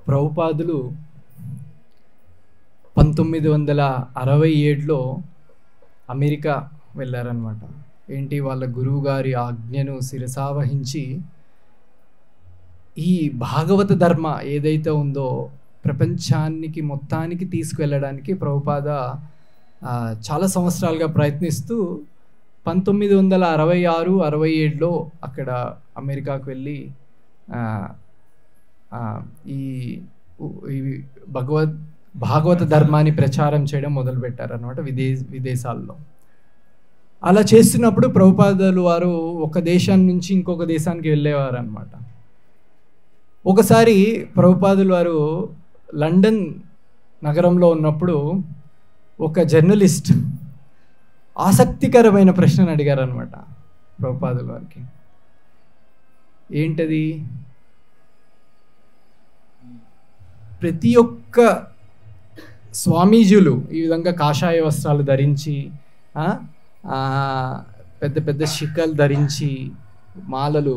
ప్రభుపాదులు 1967లో America వెళ్ళారనమాట. ఏంటి, వాళ్ళ గురువు గారి ఆజ్ఞను శిరసావహించి ఈ భాగవత ధర్మ ఏదైతే ఉందో ప్రపంచానికి మొత్తానికి తీసుకువెళ్ళడానికి ప్రభుపాద చాలా సంవత్సరాలుగా ప్రయత్నిస్తూ 1966-67లో అక్కడ అమెరికాకు వెళ్ళి ఈ భాగవత ధర్మాన్ని ప్రచారం చేయడం మొదలుపెట్టారనమాట విదేశాల్లో. అలా చేస్తున్నప్పుడు ప్రభుపాదులు వారు ఒక దేశం నుంచి ఇంకొక దేశానికి వెళ్ళేవారు అనమాట. ఒకసారి ప్రభుపాదులు వారు లండన్ నగరంలో ఉన్నప్పుడు ఒక జర్నలిస్ట్ ఆసక్తికరమైన ప్రశ్నను అడిగారనమాట ప్రభుపాదుల వారికి. ఏంటది, ప్రతి ఒక్క స్వామీజీలు ఈ విధంగా కాషాయ వస్త్రాలు ధరించి పెద్ద పెద్ద శిఖలు ధరించి మాలలు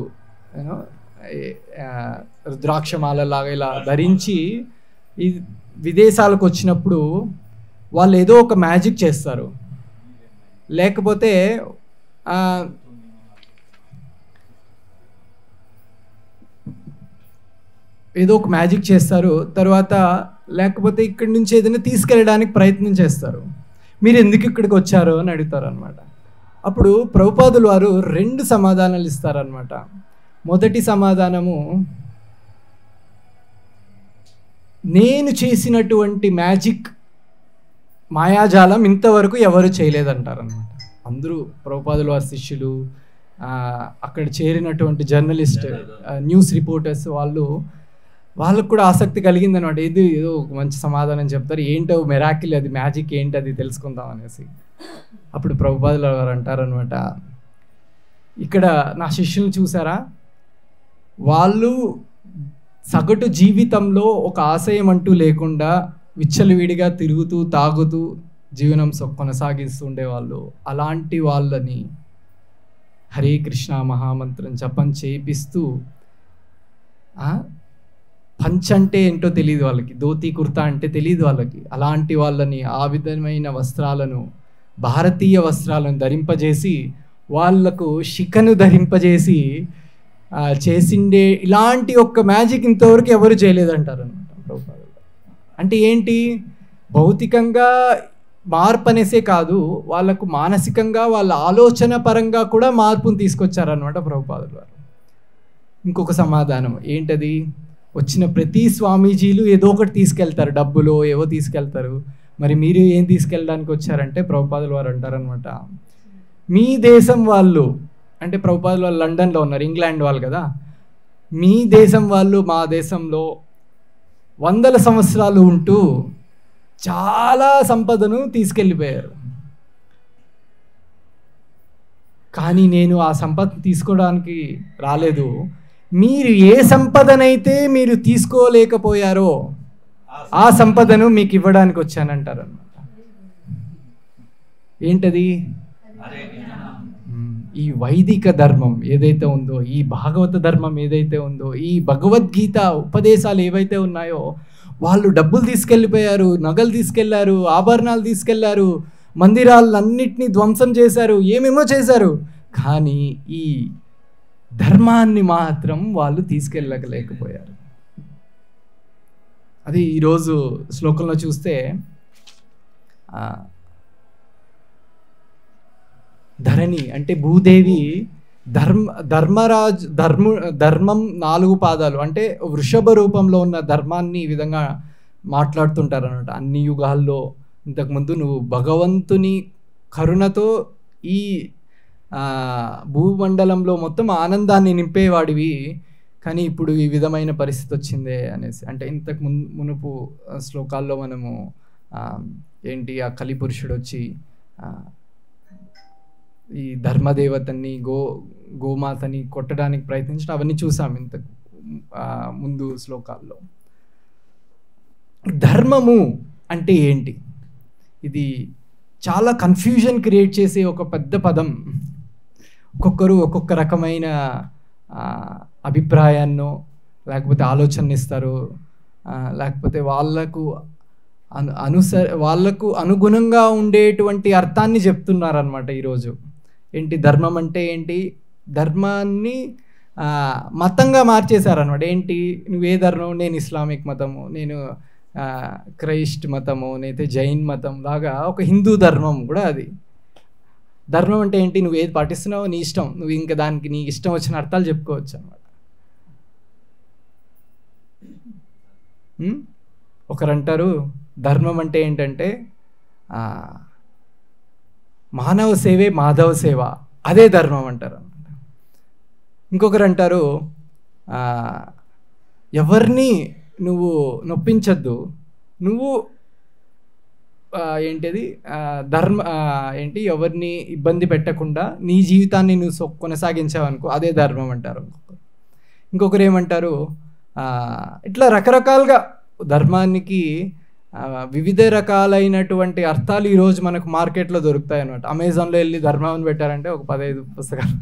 రుద్రాక్ష మాలలాగా ఇలా ధరించి ఈ విదేశాలకు వచ్చినప్పుడు వాళ్ళు ఏదో ఒక మ్యాజిక్ చేస్తారు, లేకపోతే ఏదో ఒక మ్యాజిక్ చేస్తారు, తర్వాత లేకపోతే ఇక్కడి నుంచి ఏదైనా తీసుకెళ్ళడానికి ప్రయత్నం చేస్తారు. మీరు ఎందుకు ఇక్కడికి వచ్చారు అని అడుగుతారు అనమాట. అప్పుడు ప్రభుపాదులు వారు 2 సమాధానాలు ఇస్తారనమాట. మొదటి సమాధానము, నేను చేసినటువంటి మ్యాజిక్ మాయాజాలం ఇంతవరకు ఎవరు చేయలేదంటారనమాట. అందరూ ప్రభుపాదుల వారి శిష్యులు, అక్కడ చేరినటువంటి జర్నలిస్ట్, న్యూస్ రిపోర్టర్స్ వాళ్ళకు కూడా ఆసక్తి కలిగిందనమాట. ఏదో ఒక మంచి సమాధానం చెప్తారు, ఏంటో మెరాకిల్, అది మ్యాజిక్ ఏంటి అది తెలుసుకుందాం అనేసి. అప్పుడు ప్రభుపాదుల వారు అంటారనమాట, ఇక్కడ నా శిష్యులను చూసారా, వాళ్ళు సగటు జీవితంలో ఒక ఆశయం అంటూ లేకుండా విచ్చలవిడిగా తిరుగుతూ తాగుతూ జీవనం కొనసాగిస్తూ ఉండేవాళ్ళు. అలాంటి వాళ్ళని హరే కృష్ణ మహామంత్రం జపం చేపిస్తూ, పంచ్ అంటే ఏంటో తెలియదు వాళ్ళకి, ధోతి కుర్తా అంటే తెలియదు వాళ్ళకి, అలాంటి వాళ్ళని ఆ విధమైన వస్త్రాలను, భారతీయ వస్త్రాలను ధరింపజేసి వాళ్లకు శిఖను ధరింపజేసి చేసిండే ఇలాంటి ఒక్క మ్యాజిక్ ఇంతవరకు ఎవరు చేయలేదంటారు అనమాట ప్రభుపాదులు. అంటే ఏంటి, భౌతికంగా మార్పు అనేసే కాదు, వాళ్ళకు మానసికంగా వాళ్ళ ఆలోచన పరంగా కూడా మార్పును తీసుకొచ్చారనమాట ప్రభుపాదులు వారు. ఇంకొక సమాధానం ఏంటది, వచ్చిన ప్రతి స్వామీజీలు ఏదో ఒకటి తీసుకెళ్తారు, డబ్బులో ఏవో తీసుకెళ్తారు, మరి మీరు ఏం తీసుకెళ్ళడానికి వచ్చారంటే ప్రభుపాదులు వారు అంటారనమాట, మీ దేశం వాళ్ళు, అంటే ప్రభుపాదులు వాళ్ళు లండన్లో ఉన్నారు, ఇంగ్లాండ్ వాళ్ళు కదా, మీ దేశం వాళ్ళు మా దేశంలో 100 సంవత్సరాలు ఉంటూ చాలా సంపదను తీసుకెళ్ళిపోయారు, కానీ నేను ఆ సంపద తీసుకోవడానికి రాలేదు, మీరు ఏ సంపదనైతే మీరు తీసుకోలేకపోయారో ఆ సంపదను మీకు ఇవ్వడానికి వచ్చానంటారు అన్నమాట. ఏంటది, ఈ వైదిక ధర్మం ఏదైతే ఉందో, ఈ భాగవత ధర్మం ఏదైతే ఉందో, ఈ భగవద్గీత ఉపదేశాలు ఏవైతే ఉన్నాయో, వాళ్ళు డబ్బులు తీసుకెళ్ళిపోయారు, నగలు తీసుకెళ్లారు, ఆభరణాలు తీసుకెళ్లారు, మందిరాలన్నింటినీ ధ్వంసం చేశారు, ఏమేమో చేశారు, కానీ ఈ ధర్మాన్ని మాత్రం వాళ్ళు తీసుకెళ్ళలేకపోయారు. అది ఈరోజు శ్లోకంలో చూస్తే ధరణి అంటే భూదేవి ధర్మం 4 పాదాలు అంటే వృషభ రూపంలో ఉన్న ధర్మాన్ని ఈ విధంగా మాట్లాడుతుంటారు అన్నమాట. అన్ని యుగాల్లో ఇంతకుముందు నువ్వు భగవంతుని కరుణతో ఈ భూమండలంలో మొత్తం ఆనందాన్ని నింపేవాడివి, కానీ ఇప్పుడు ఈ విధమైన పరిస్థితి వచ్చిందే అనేసి. అంటే ఇంతకు మునుపు శ్లోకాల్లో మనము ఏంటి, ఆ కలిపురుషుడు వచ్చి ఈ ధర్మదేవతని గోమాతని కొట్టడానికి ప్రయత్నించడం అవన్నీ చూసాం ఇంతకు ముందు శ్లోకాల్లో. ధర్మము అంటే ఏంటి, ఇది చాలా కన్ఫ్యూజన్ క్రియేట్ చేసే ఒక పెద్ద పదం. ఒక్కొక్కరు ఒక్కొక్క రకమైన అభిప్రాయాన్నో లేకపోతే ఆలోచన ఇస్తారు. లేకపోతే వాళ్ళకు అనుగుణంగా ఉండేటువంటి అర్థాన్ని చెప్తున్నారనమాట ఈరోజు. ఏంటి ధర్మం అంటే ఏంటి, ధర్మాన్ని మతంగా మార్చేశారనమాట. ఏంటి నువ్వే ధర్మం, నేను ఇస్లామిక్ మతము, నేను క్రైస్ట్ మతము, నేనైతే జైన్ మతం లాగా ఒక హిందూ ధర్మం కూడా అది. ధర్మం అంటే ఏంటి, నువ్వు ఏది పాటిస్తున్నావో నీ ఇష్టం, నువ్వు ఇంకా దానికి నీ ఇష్టం వచ్చిన అర్థాలు చెప్పుకోవచ్చు అనమాట. ఒకరంటారు ధర్మం అంటే ఏంటంటే మానవ సేవే మాధవ సేవ, అదే ధర్మం అంటారు అనమాట. ఇంకొకరు అంటారు ఎవరిని నువ్వు నొప్పించద్దు, నువ్వు ఏంటిది ఎవరిని ఇబ్బంది పెట్టకుండా నీ జీవితాన్ని నువ్వు కొనసాగించావనుకో, అదే ధర్మం అంటారు. ఇంకొకరు ఏమంటారు, ఇట్లా రకరకాలుగా ధర్మానికి వివిధ రకాలైనటువంటి అర్థాలు ఈరోజు మనకు మార్కెట్లో దొరుకుతాయి అన్నమాట. అమెజాన్లో వెళ్ళి ధర్మం పెట్టారంటే ఒక 15 పుస్తకాలు.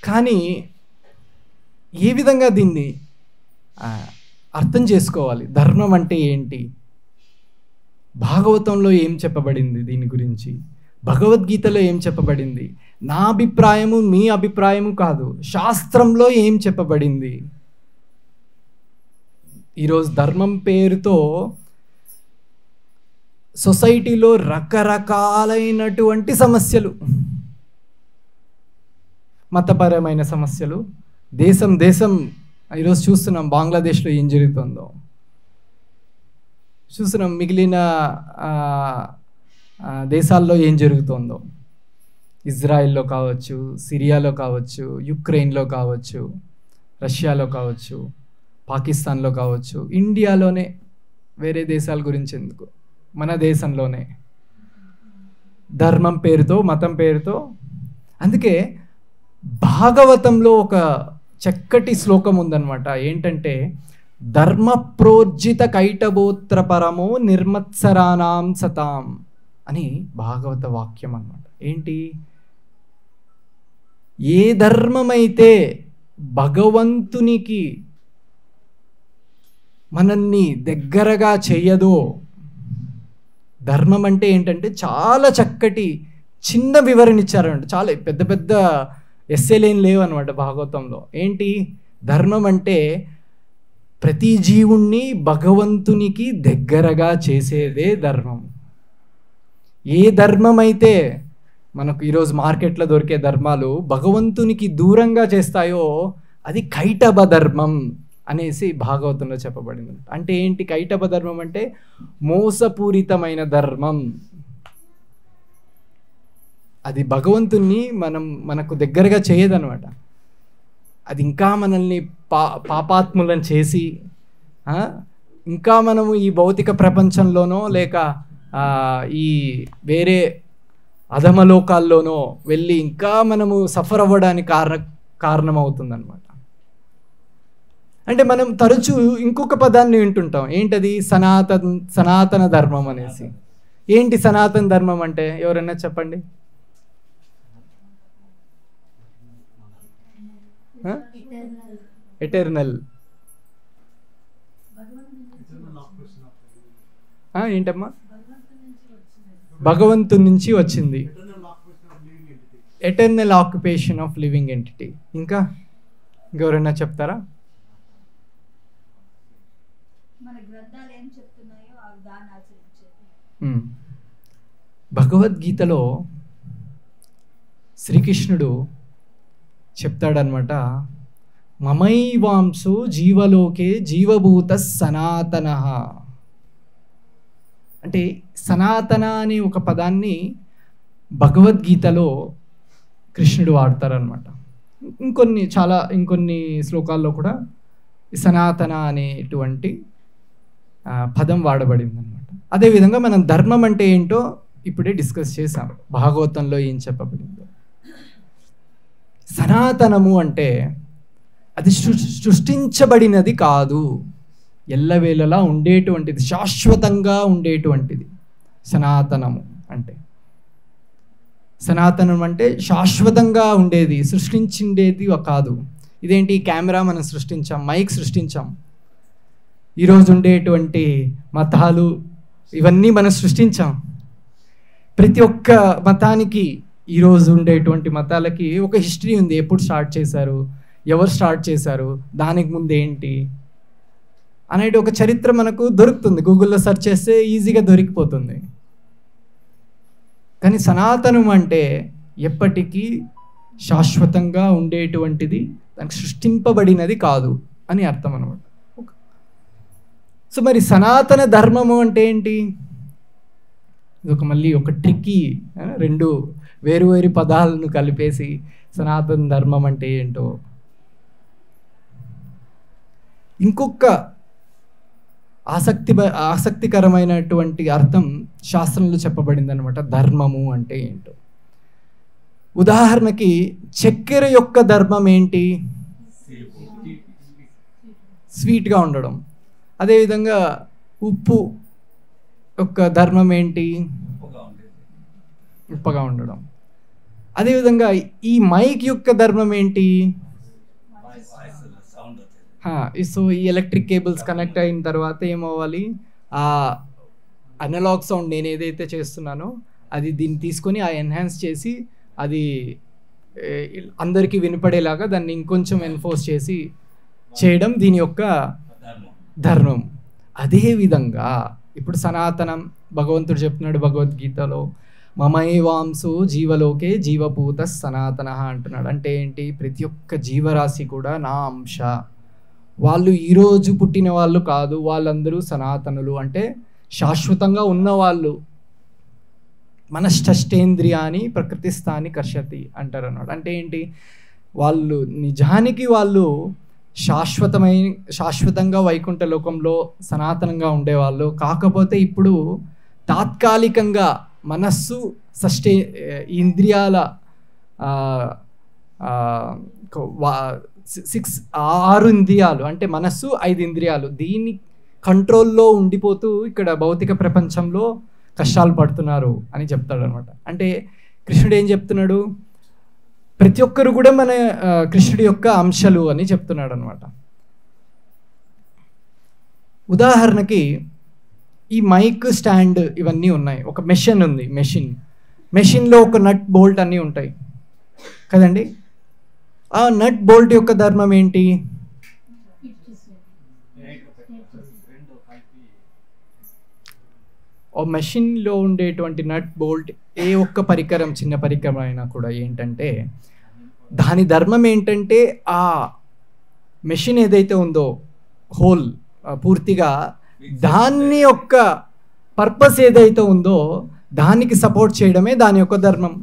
కానీ ఏ విధంగా దీన్ని అర్థం చేసుకోవాలి, ధర్మం అంటే ఏంటి, భాగవతంలో ఏం చెప్పబడింది దీని గురించి, భగవద్గీతలో ఏం చెప్పబడింది, నా అభిప్రాయము మీ అభిప్రాయము కాదు, శాస్త్రంలో ఏం చెప్పబడింది. ఈరోజు ధర్మం పేరుతో సొసైటీలో రకరకాలైనటువంటి సమస్యలు, మతపరమైన సమస్యలు, దేశం ఈరోజు చూస్తున్నాం బంగ్లాదేశ్లో ఏం జరుగుతుందో, చూస్తున్నాం మిగిలిన దేశాల్లో ఏం జరుగుతుందో, ఇజ్రాయెల్లో కావచ్చు, సిరియాలో కావచ్చు, యుక్రెయిన్లో కావచ్చు, రష్యాలో కావచ్చు, పాకిస్తాన్లో కావచ్చు, ఇండియాలోనే, వేరే దేశాల గురించి ఎందుకు, మన దేశంలోనే ధర్మం పేరుతో, మతం పేరుతో. అందుకే భాగవతంలో ఒక చక్కటి శ్లోకం ఉందన్నమాట. ఏంటంటే ధర్మ ప్రోర్జిత కైటభోత్ర పరమో నిర్మత్సరానాం సతాం అని భాగవత వాక్యం అన్నమాట. ఏంటి, ఏ ధర్మమైతే భగవంతునికి మనల్ని దగ్గరగా చేయదో, ధర్మం అంటే ఏంటంటే చాలా చక్కటి చిన్న వివరణ ఇచ్చారంట. చాలా పెద్ద పెద్ద ఎస్సేలేం లేవు అనమాట భాగవతంలో. ఏంటి ధర్మం అంటే, ప్రతి జీవుణ్ణి భగవంతునికి దగ్గరగా చేసేదే ధర్మం. ఏ ధర్మం అయితే మనకు ఈరోజు మార్కెట్లో దొరికే ధర్మాలు భగవంతునికి దూరంగా చేస్తాయో అది కైటభ ధర్మం అనేసి భాగవతంలో చెప్పబడింది. అంటే ఏంటి కైటభ ధర్మం అంటే, మోసపూరితమైన ధర్మం. అది భగవంతుణ్ణి మనకు దగ్గరగా చేయదనమాట. అది ఇంకా మనల్ని పాపాత్ములను చేసి, ఇంకా మనము ఈ భౌతిక ప్రపంచంలోనో లేక ఈ వేరే అధమలోకాల్లోనో వెళ్ళి ఇంకా మనము సఫర్ అవ్వడానికి కారణమవుతుందన్నమాట. అంటే మనం తరచూ ఇంకొక పదాన్ని వింటుంటాం. ఏంటది, సనాతన ధర్మం అనేసి. ఏంటి సనాతన ధర్మం అంటే, ఎవరైనా చెప్పండి. ఎటర్నల్ ఏంటమ్మా, భగవంతు నుంచి వచ్చింది. Eternal occupation of living entity. ఇంకా ఇంకెవరైనా చెప్తారా? భగవద్గీతలో శ్రీకృష్ణుడు చెప్తాడనమాట, మమైవాంసు జీవలోకే జీవభూత సనాతన. అంటే సనాతన అనే ఒక పదాన్ని భగవద్గీతలో కృష్ణుడు వాడతారనమాట. ఇంకొన్ని శ్లోకాల్లో కూడా సనాతన అనేటువంటి పదం వాడబడింది అనమాట. అదేవిధంగా మనం ధర్మం అంటే ఏంటో ఇప్పుడే డిస్కస్ చేసాం, భాగవతంలో ఏం చెప్పబడిందో. సనాతనము అంటే అది సృష్టించబడినది కాదు, ఎల్లవేళలా ఉండేటువంటిది, శాశ్వతంగా ఉండేటువంటిది సనాతనము అంటే. సనాతనం అంటే శాశ్వతంగా ఉండేది, సృష్టించిండేది కాదు. ఇదేంటి, కెమెరా మనం సృష్టించాం, మైక్ సృష్టించాం. ఈరోజు ఉండేటువంటి మతాలు ఇవన్నీ మనం సృష్టించాం. ప్రతి ఒక్క మతానికి, ఈరోజు ఉండేటువంటి మతాలకి ఒక హిస్టరీ ఉంది. ఎప్పుడు స్టార్ట్ చేశారు, ఎవరు స్టార్ట్ చేశారు, దానికి ముందు ఏంటి అనేది ఒక చరిత్ర మనకు దొరుకుతుంది. గూగుల్లో సెర్చ్ చేస్తే ఈజీగా దొరికిపోతుంది. కానీ సనాతనం అంటే ఎప్పటికీ శాశ్వతంగా ఉండేటువంటిది, దానికి సృష్టింపబడినది కాదు అని అర్థం అన్నమాట. సో మరి సనాతన ధర్మము అంటే ఏంటి? ఇది మళ్ళీ ఒక ట్రిక్కీ, రెండు వేరు వేరు పదాలను కలిపేసి సనాతన ధర్మం అంటే ఏంటో. ఇంకొక ఆసక్తికరమైనటువంటి అర్థం శాస్త్రంలో చెప్పబడింది అనమాట, ధర్మము అంటే ఏంటో. ఉదాహరణకి చక్కెర యొక్క ధర్మం ఏంటి? స్వీట్గా ఉండడం. అదేవిధంగా ఉప్పు యొక్క ధర్మం ఏంటి? ఉప్పగా ఉండడం. అదేవిధంగా ఈ మైక్ యొక్క ధర్మం ఏంటి? సో ఈ ఎలక్ట్రిక్ కేబుల్స్ కనెక్ట్ అయిన తర్వాత ఏమవ్వాలి, ఆ అనలాగ్ సౌండ్ నేను ఏదైతే చేస్తున్నానో అది దీన్ని తీసుకొని ఆ ఎన్హాన్స్ చేసి అది అందరికీ వినపడేలాగా దాన్ని ఇంకొంచెం ఎన్ఫోర్స్ చేసి చేయడం దీని యొక్క ధర్మం. అదేవిధంగా ఇప్పుడు సనాతనం, భగవంతుడు చెప్తున్నాడు భగవద్గీతలో, మమైవాంసో జీవలోకే జీవపూత సనాతన అంటున్నాడు. అంటే ఏంటి? ప్రతి ఒక్క జీవరాశి కూడా నా అంశ. వాళ్ళు ఈరోజు పుట్టిన వాళ్ళు కాదు, వాళ్ళందరూ సనాతనులు, అంటే శాశ్వతంగా ఉన్నవాళ్ళు. మనశ్చష్టేంద్రియాని ప్రకృతిస్థాని కర్షతి అంటారు అన్నాడు. అంటే ఏంటి? వాళ్ళు నిజానికి వాళ్ళు శాశ్వతంగా వైకుంఠ లోకంలో సనాతనంగా ఉండేవాళ్ళు. కాకపోతే ఇప్పుడు తాత్కాలికంగా మనస్సు ఇంద్రియాల 6 ఇంద్రియాలు, అంటే మనస్సు 5 ఇంద్రియాలు, దీని కంట్రోల్లో ఉండిపోతూ ఇక్కడ భౌతిక ప్రపంచంలో కష్టాలు పడుతున్నారు అని చెప్తాడు అనమాట. అంటే కృష్ణుడు ఏం చెప్తున్నాడు? ప్రతి ఒక్కరు కూడా మన కృష్ణుడి యొక్క అంశాలు అని చెప్తున్నాడు అనమాట. ఉదాహరణకి ఈ మైక్ స్టాండ్ ఇవన్నీ ఉన్నాయి. ఒక మెషిన్ ఉంది, మెషిన్లో ఒక నట్ బోల్ట్ అన్నీ ఉంటాయి కదండి. ఆ నట్ బోల్ట్ యొక్క ధర్మం ఏంటి? ఆ మెషిన్లో ఉండేటువంటి నట్ బోల్ట్, ఏ ఒక్క పరికరం, చిన్న పరికరం అయినా కూడా ఏంటంటే దాని ధర్మం ఏంటంటే ఆ మెషిన్ ఏదైతే ఉందో హోల్ పూర్తిగా దాన్ని యొక్క పర్పస్ ఏదైతే ఉందో దానికి సపోర్ట్ చేయడమే దాని యొక్క ధర్మం.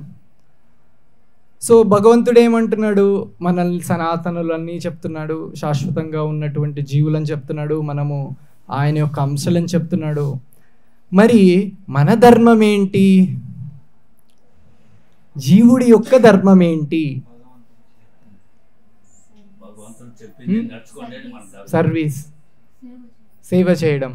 సో భగవంతుడు ఏమంటున్నాడు? మనల్ని సనాతనులన్నీ చెప్తున్నాడు, శాశ్వతంగా ఉన్నటువంటి జీవులని చెప్తున్నాడు, మనము ఆయన యొక్క అంశాలని చెప్తున్నాడు. మరి మన ధర్మం ఏంటి? జీవుడి యొక్క ధర్మం ఏంటి? సర్వీస్, సేవ చేయడం.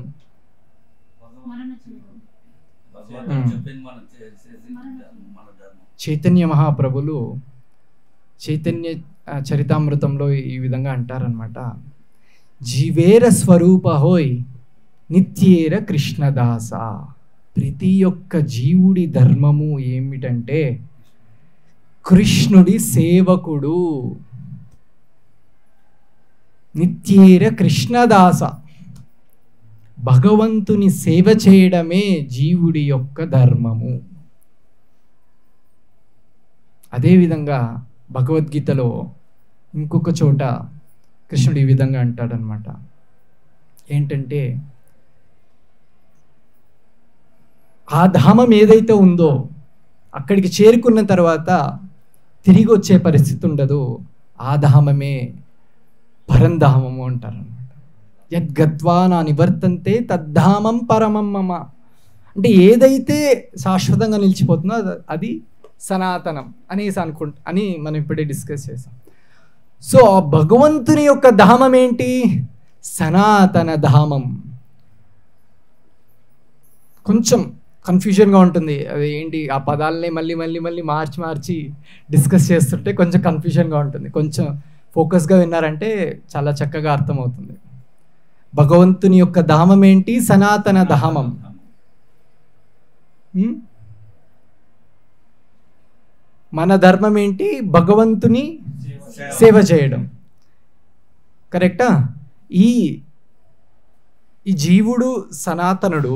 చైతన్య మహాప్రభులు చైతన్య చరితామృతంలో ఈ విధంగా అంటారనమాట, జీవేర స్వరూప హోయ్ నిత్యేర కృష్ణదాస. ప్రతి ఒక్క జీవుడి ధర్మము ఏమిటంటే కృష్ణుడి సేవకుడు, నిత్యేర కృష్ణదాస. భగవంతుని సేవ చేయడమే జీవుడి యొక్క ధర్మము. అదేవిధంగా భగవద్గీతలో ఇంకొక చోట కృష్ణుడు ఈ విధంగా అంటాడనమాట, ఏంటంటే ఆ ధామం ఏదైతే ఉందో అక్కడికి చేరుకున్న తర్వాత తిరిగి వచ్చే పరిస్థితి ఉండదు, ఆ ధామమే పరంధామము అంటారనమాట. యద్గత్వా నా నివర్తంతే తద్ధామం పరమం మమ. అంటే ఏదైతే శాశ్వతంగా నిలిచిపోతుందో అది సనాతనం అని మనం ఇప్పుడే డిస్కస్ చేసాం. సో ఆ భగవంతుని యొక్క ధామం ఏంటి? సనాతన ధామం. కొంచెం కన్ఫ్యూజన్గా ఉంటుంది, అది ఏంటి ఆ పదాలనే మళ్ళీ మార్చి డిస్కస్ చేస్తుంటే కొంచెం కన్ఫ్యూజన్గా ఉంటుంది. కొంచెం ఫోకస్గా విన్నారంటే చాలా చక్కగా అర్థమవుతుంది. భగవంతుని యొక్క ధామం ఏంటి? సనాతన ధామం. మన ధర్మం ఏంటి? భగవంతుని సేవ చేయడం. కరెక్టా? ఈ జీవుడు సనాతనుడు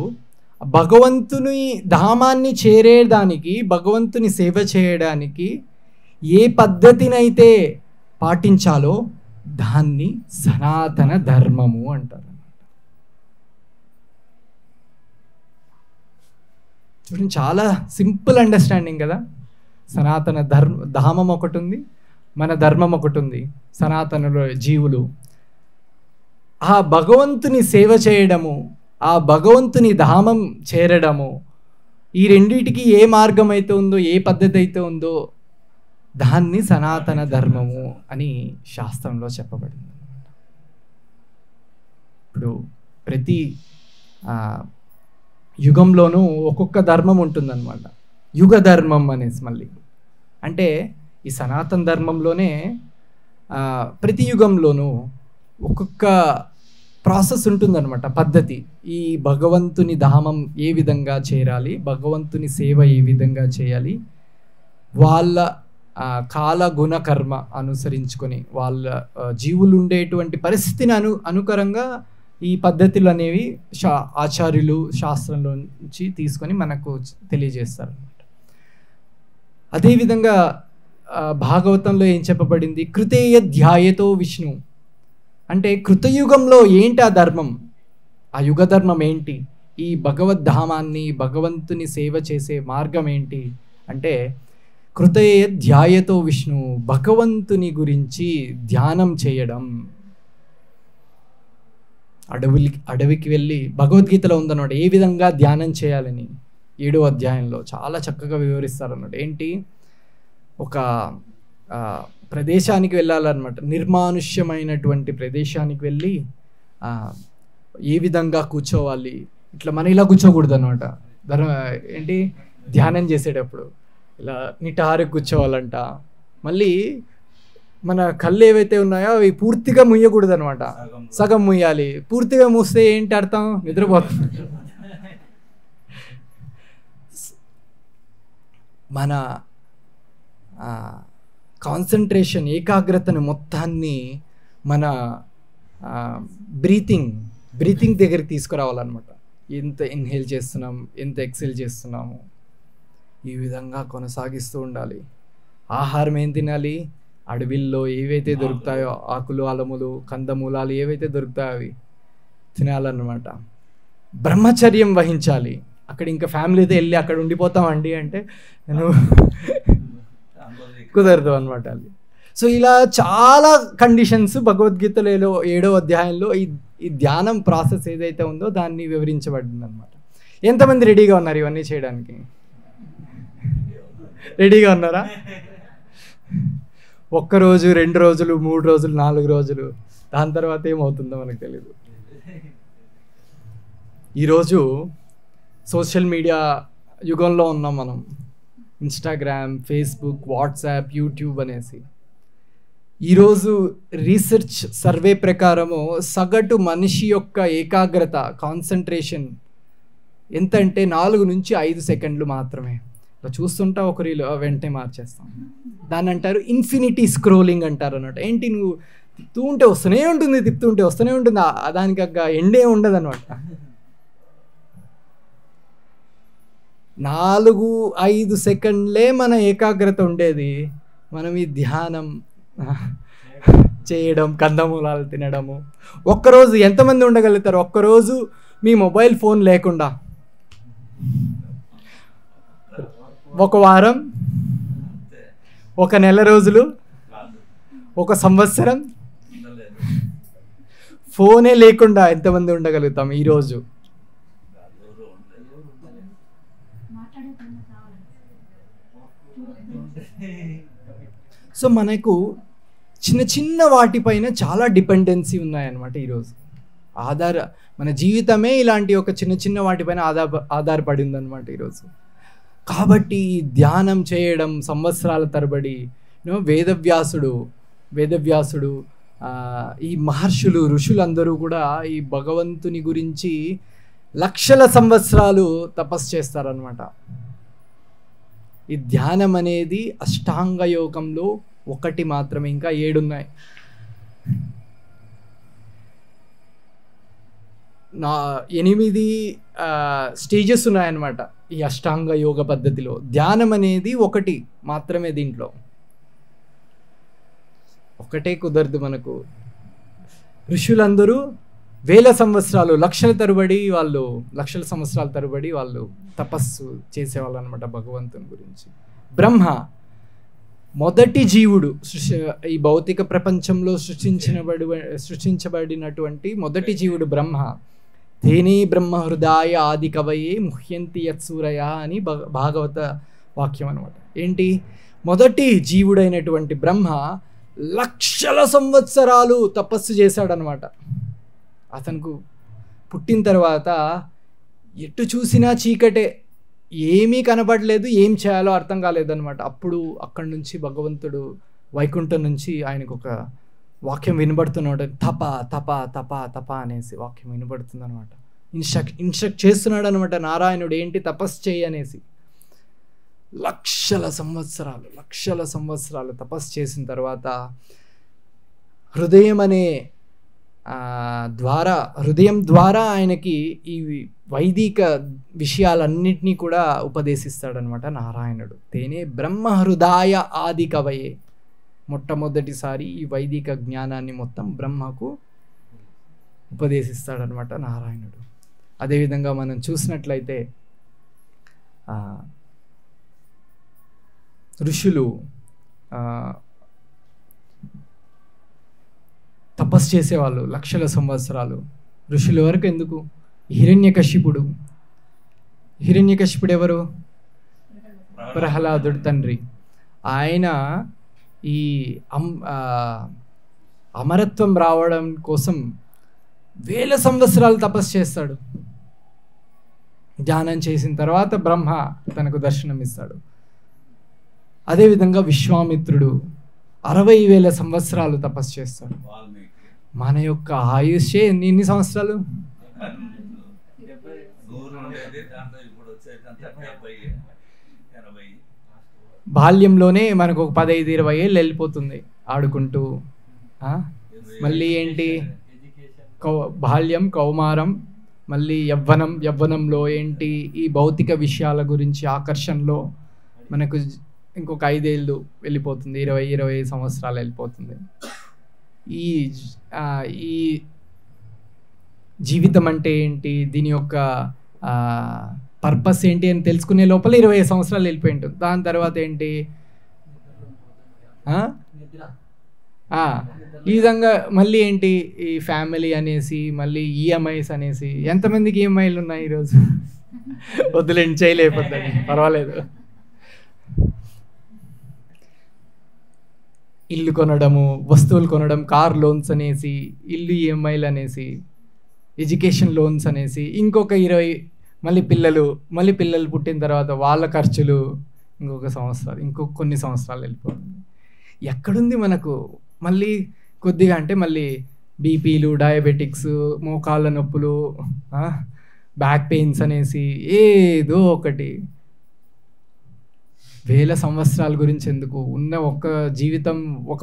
భగవంతుని ధామాన్ని చేరేదానికి, భగవంతుని సేవ చేయడానికి ఏ పద్ధతినైతే పాటించాలో దాన్ని సనాతన ధర్మము అంటారు. చూడండి, చాలా సింపుల్ అండర్స్టాండింగ్ కదా. సనాతన ధామం ఒకటి ఉంది, మన ధర్మం ఒకటి ఉంది. సనాతనులు జీవులు ఆ భగవంతుని సేవ చేయడము, ఆ భగవంతుని ధామం చేరడము, ఈ రెండిటికి ఏ మార్గం అయితే ఉందో, ఏ పద్ధతి అయితే ఉందో దాన్ని సనాతన ధర్మము అని శాస్త్రంలో చెప్పబడింది. ఇప్పుడు ప్రతి యుగంలోనూ ఒక్కొక్క ధర్మం ఉంటుందన్నమాట. యుగ ధర్మం అనేసి మళ్ళీ అంటే ఈ సనాతన ధర్మంలోనే ప్రతి యుగంలోనూ ఒక్కొక్క ప్రాసెస్ ఉంటుందన్నమాట, పద్ధతి. ఈ భగవంతుని ధామం ఏ విధంగా చేరాలి, భగవంతుని సేవ ఏ విధంగా చేయాలి, వాళ్ళ కాల గుణ కర్మ అనుసరించుకొని వాళ్ళ జీవులు ఉండేటువంటి పరిస్థితిని అనుకరంగా ఈ పద్ధతులు అనేవి ఆచార్యులు శాస్త్రంలో నుంచి తీసుకొని మనకు తెలియజేస్తారు అన్నమాట. అదేవిధంగా భాగవతంలో ఏం చెప్పబడింది? కృతేయ ధ్యాయతో విష్ణు అంటే కృతయుగంలో ఏంటి ఆ ధర్మం, ఆ యుగ ధర్మం ఏంటి, ఈ భగవద్ధామాన్ని భగవంతుని సేవ చేసే మార్గం ఏంటి అంటే కృతేయ ధ్యాయతో విష్ణు, భగవంతుని గురించి ధ్యానం చేయడం. అడవికి వెళ్ళి భగవద్గీతలో ఉందన్నమాట ఏ విధంగా ధ్యానం చేయాలని 7వ అధ్యాయంలో చాలా చక్కగా వివరిస్తారన్నమాట. ఏంటి, ఒక ప్రదేశానికి వెళ్ళాలన్నమాట, నిర్మానుష్యమైనటువంటి ప్రదేశానికి వెళ్ళి ఏ విధంగా కూర్చోవాలి, ఇట్లా మన ఇలా కూర్చోకూడదు అనమాట. ఏంటి, ధ్యానం చేసేటప్పుడు ఇలా నిటారుగా కూర్చోవాలంట. మళ్ళీ మన కళ్ళు ఏవైతే ఉన్నాయో అవి పూర్తిగా ముయ్యకూడదు అనమాట, సగం ముయ్యాలి. పూర్తిగా మూస్తే ఏంటి అర్థం? నిద్రపోతుంది. మన కాన్సన్ట్రేషన్, ఏకాగ్రతను మొత్తాన్ని మన బ్రీతింగ్ దగ్గరికి తీసుకురావాలన్నమాట. ఎంత ఇన్హేల్ చేస్తున్నాం, ఎంత ఎక్సెల్ చేస్తున్నాము, ఈ విధంగా కొనసాగిస్తూ ఉండాలి. ఆహారం ఏం తినాలి? అడవిల్లో ఏవైతే దొరుకుతాయో ఆకులు, అలములు, కందమూలాలు ఏవైతే దొరుకుతాయో అవి తినాలన్నమాట. బ్రహ్మచర్యం వహించాలి. అక్కడ ఇంకా ఫ్యామిలీతో వెళ్ళి అక్కడ ఉండిపోతామండి అంటే నేను కుదరదు అనమాట అది. సో ఇలా చాలా కండిషన్స్ భగవద్గీతలో 7వ అధ్యాయంలో ఈ ధ్యానం ప్రాసెస్ ఏదైతే ఉందో దాన్ని వివరించబడింది అనమాట. ఎంతమంది రెడీగా ఉన్నారు ఇవన్నీ చేయడానికి? రెడీగా ఉన్నారా? 1 రోజు, 2 రోజులు, 3 రోజులు, 4 రోజులు, దాని తర్వాత ఏమవుతుందో మనకు తెలియదు. ఈరోజు సోషల్ మీడియా యుగంలో ఉన్నాం మనం. ఇన్స్టాగ్రామ్, ఫేస్బుక్, వాట్సాప్, యూట్యూబ్ అనేసి. ఈరోజు రీసెర్చ్ సర్వే ప్రకారము సగటు మనిషి యొక్క ఏకాగ్రత, కాన్సన్ట్రేషన్ ఎంత అంటే 4 నుంచి 5 సెకండ్లు మాత్రమే. ఇలా చూస్తుంటా ఒక రీల్ వెంటనే మార్చేస్తాం. దాన్ని అంటారు ఇన్ఫినిటీ స్క్రోలింగ్ అంటారు అన్నమాట. ఏంటి, నువ్వు తిప్పుతూ ఉంటే వస్తూనే ఉంటుంది, తిప్పుతుంటే వస్తూనే ఉంటుంది, దానికి ఎండే ఉండదు అనమాట. 4-5 సెకండ్లే మన ఏకాగ్రత ఉండేది. మనం ఈ ధ్యానం చేయడం, కందమూలాలు తినడము. ఒక్కరోజు ఎంతమంది ఉండగలుగుతారు? ఒక్కరోజు మీ మొబైల్ ఫోన్ లేకుండా? 1 వారం, 1 నెల రోజులు, 1 సంవత్సరం ఫోనే లేకుండా ఎంతమంది ఉండగలుగుతాం ఈరోజు? సో మనకు చిన్న చిన్న వాటిపైన చాలా డిపెండెన్సీ ఉన్నాయన్నమాట ఈరోజు. మన జీవితమే ఇలాంటి ఒక చిన్న చిన్న వాటిపైన ఆధారపడి ఉందన్నమాట ఈరోజు. కాబట్టి ధ్యానం చేయడం సంవత్సరాల తరబడి వేదవ్యాసుడు వేదవ్యాసుడు, ఈ మహర్షులు, ఋషులందరూ కూడా ఈ భగవంతుని గురించి లక్షల సంవత్సరాలు తపస్సు చేస్తారనమాట. ఈ ధ్యానం అనేది అష్టాంగ యోగంలో ఒకటి మాత్రమే, ఇంకా 7 ఉన్నాయి. నా 8 స్టేజెస్ ఉన్నాయన్నమాట ఈ అష్టాంగ యోగ పద్ధతిలో. ధ్యానం అనేది ఒకటి మాత్రమే, దీంట్లో ఒకటే కుదరదు మనకు. ఋషులందరూ వేల సంవత్సరాలు, లక్షల సంవత్సరాల తరబడి వాళ్ళు తపస్సు చేసేవాళ్ళు అనమాట భగవంతుని గురించి. బ్రహ్మ మొదటి జీవుడు, ఈ భౌతిక ప్రపంచంలో సృష్టించబడినటువంటి మొదటి జీవుడు బ్రహ్మ. తేనే బ్రహ్మ హృదయ ఆది కవయే ముహ్యంతి యత్సూరయ అని భాగవత వాక్యం అనమాట. ఏంటి, మొదటి జీవుడైనటువంటి బ్రహ్మ లక్షల సంవత్సరాలు తపస్సు చేశాడనమాట. అతనికి పుట్టిన తర్వాత ఎటు చూసినా చీకటే, ఏమీ కనపడలేదు, ఏం చేయాలో అర్థం కాలేదన్నమాట. అప్పుడు అక్కడి నుంచి భగవంతుడు వైకుంఠం నుంచి ఆయనకు ఒక వాక్యం వినబడుతున్నాడు. తప తప తప తప అనేసి వాక్యం వినబడుతుంది అనమాట. ఇన్స్ట్రక్ట్ చేస్తున్నాడు అనమాట నారాయణుడు, ఏంటి తపస్సు చేయి అనేసి. లక్షల సంవత్సరాలు తపస్సు చేసిన తర్వాత హృదయం ద్వారా ఆయనకి ఈ వైదిక విషయాలన్నింటినీ కూడా ఉపదేశిస్తాడనమాట నారాయణుడు. తేనే బ్రహ్మ హృదయ ఆది కవయే, మొట్టమొదటిసారి ఈ వైదిక జ్ఞానాన్ని మొత్తం బ్రహ్మకు ఉపదేశిస్తాడనమాట నారాయణుడు. అదేవిధంగా మనం చూసినట్లయితే ఋషులు తపస్సు చేసేవాళ్ళు లక్షల సంవత్సరాలు. ఋషుల వరకు ఎందుకు, హిరణ్యకశిపుడు ఎవరు, ప్రహ్లాదుడు తండ్రి. ఆయన ఈ అమరత్వం రావడం కోసం వేల సంవత్సరాలు తపస్సు చేస్తాడు. ధ్యానం చేసిన తర్వాత బ్రహ్మ తనకు దర్శనమిస్తాడు. అదేవిధంగా విశ్వామిత్రుడు 60,000 సంవత్సరాలు తపస్సు చేస్తాడు. మన యొక్క ఆయుష్యే ఎన్ని సంవత్సరాలు, బాల్యంలోనే మనకు ఒక 15-20 ఏళ్ళు వెళ్ళిపోతుంది ఆడుకుంటూ. మళ్ళీ ఏంటి, బాల్యం, కౌమారం, మళ్ళీ యవ్వనంలో ఏంటి ఈ భౌతిక విషయాల గురించి ఆకర్షణలో మనకు ఇంకొక 5 ఏళ్ళు వెళ్ళిపోతుంది, 20 సంవత్సరాలు వెళ్ళిపోతుంది. ఈ జీవితం అంటే ఏంటి, దీని యొక్క పర్పస్ ఏంటి అని తెలుసుకునే లోపల 20 సంవత్సరాలు వెళ్ళిపోయి ఉంటుంది. దాని తర్వాత ఏంటి, ఈ విధంగా మళ్ళీ ఏంటి, ఈ ఫ్యామిలీ అనేసి, మళ్ళీ ఈఎంఐస్ అనేసి. ఎంతమందికి ఈఎంఐలు ఉన్నాయి ఈరోజు? వద్దులేండి, చేయలేకపోతుంది, పర్వాలేదు. ఇల్లు కొనడము, వస్తువులు కొనడం, కార్ లోన్స్ అనేసి, ఇల్లు ఈఎంఐలు అనేసి, ఎడ్యుకేషన్ లోన్స్ అనేసి, ఇంకొక 20, మళ్ళీ పిల్లలు పుట్టిన తర్వాత వాళ్ళ ఖర్చులు, ఇంకొక కొన్ని సంవత్సరాలు వెళ్ళిపోతుంది. ఎక్కడుంది మనకు మళ్ళీ కొద్దిగా అంటే మళ్ళీ బీపీలు, డయాబెటిక్స్, మోకాళ్ళ నొప్పులు, బ్యాక్ పెయిన్స్ అనేసి ఏదో ఒకటి. వేల సంవత్సరాల గురించి ఎందుకు, ఉన్న ఒక్క జీవితం, ఒక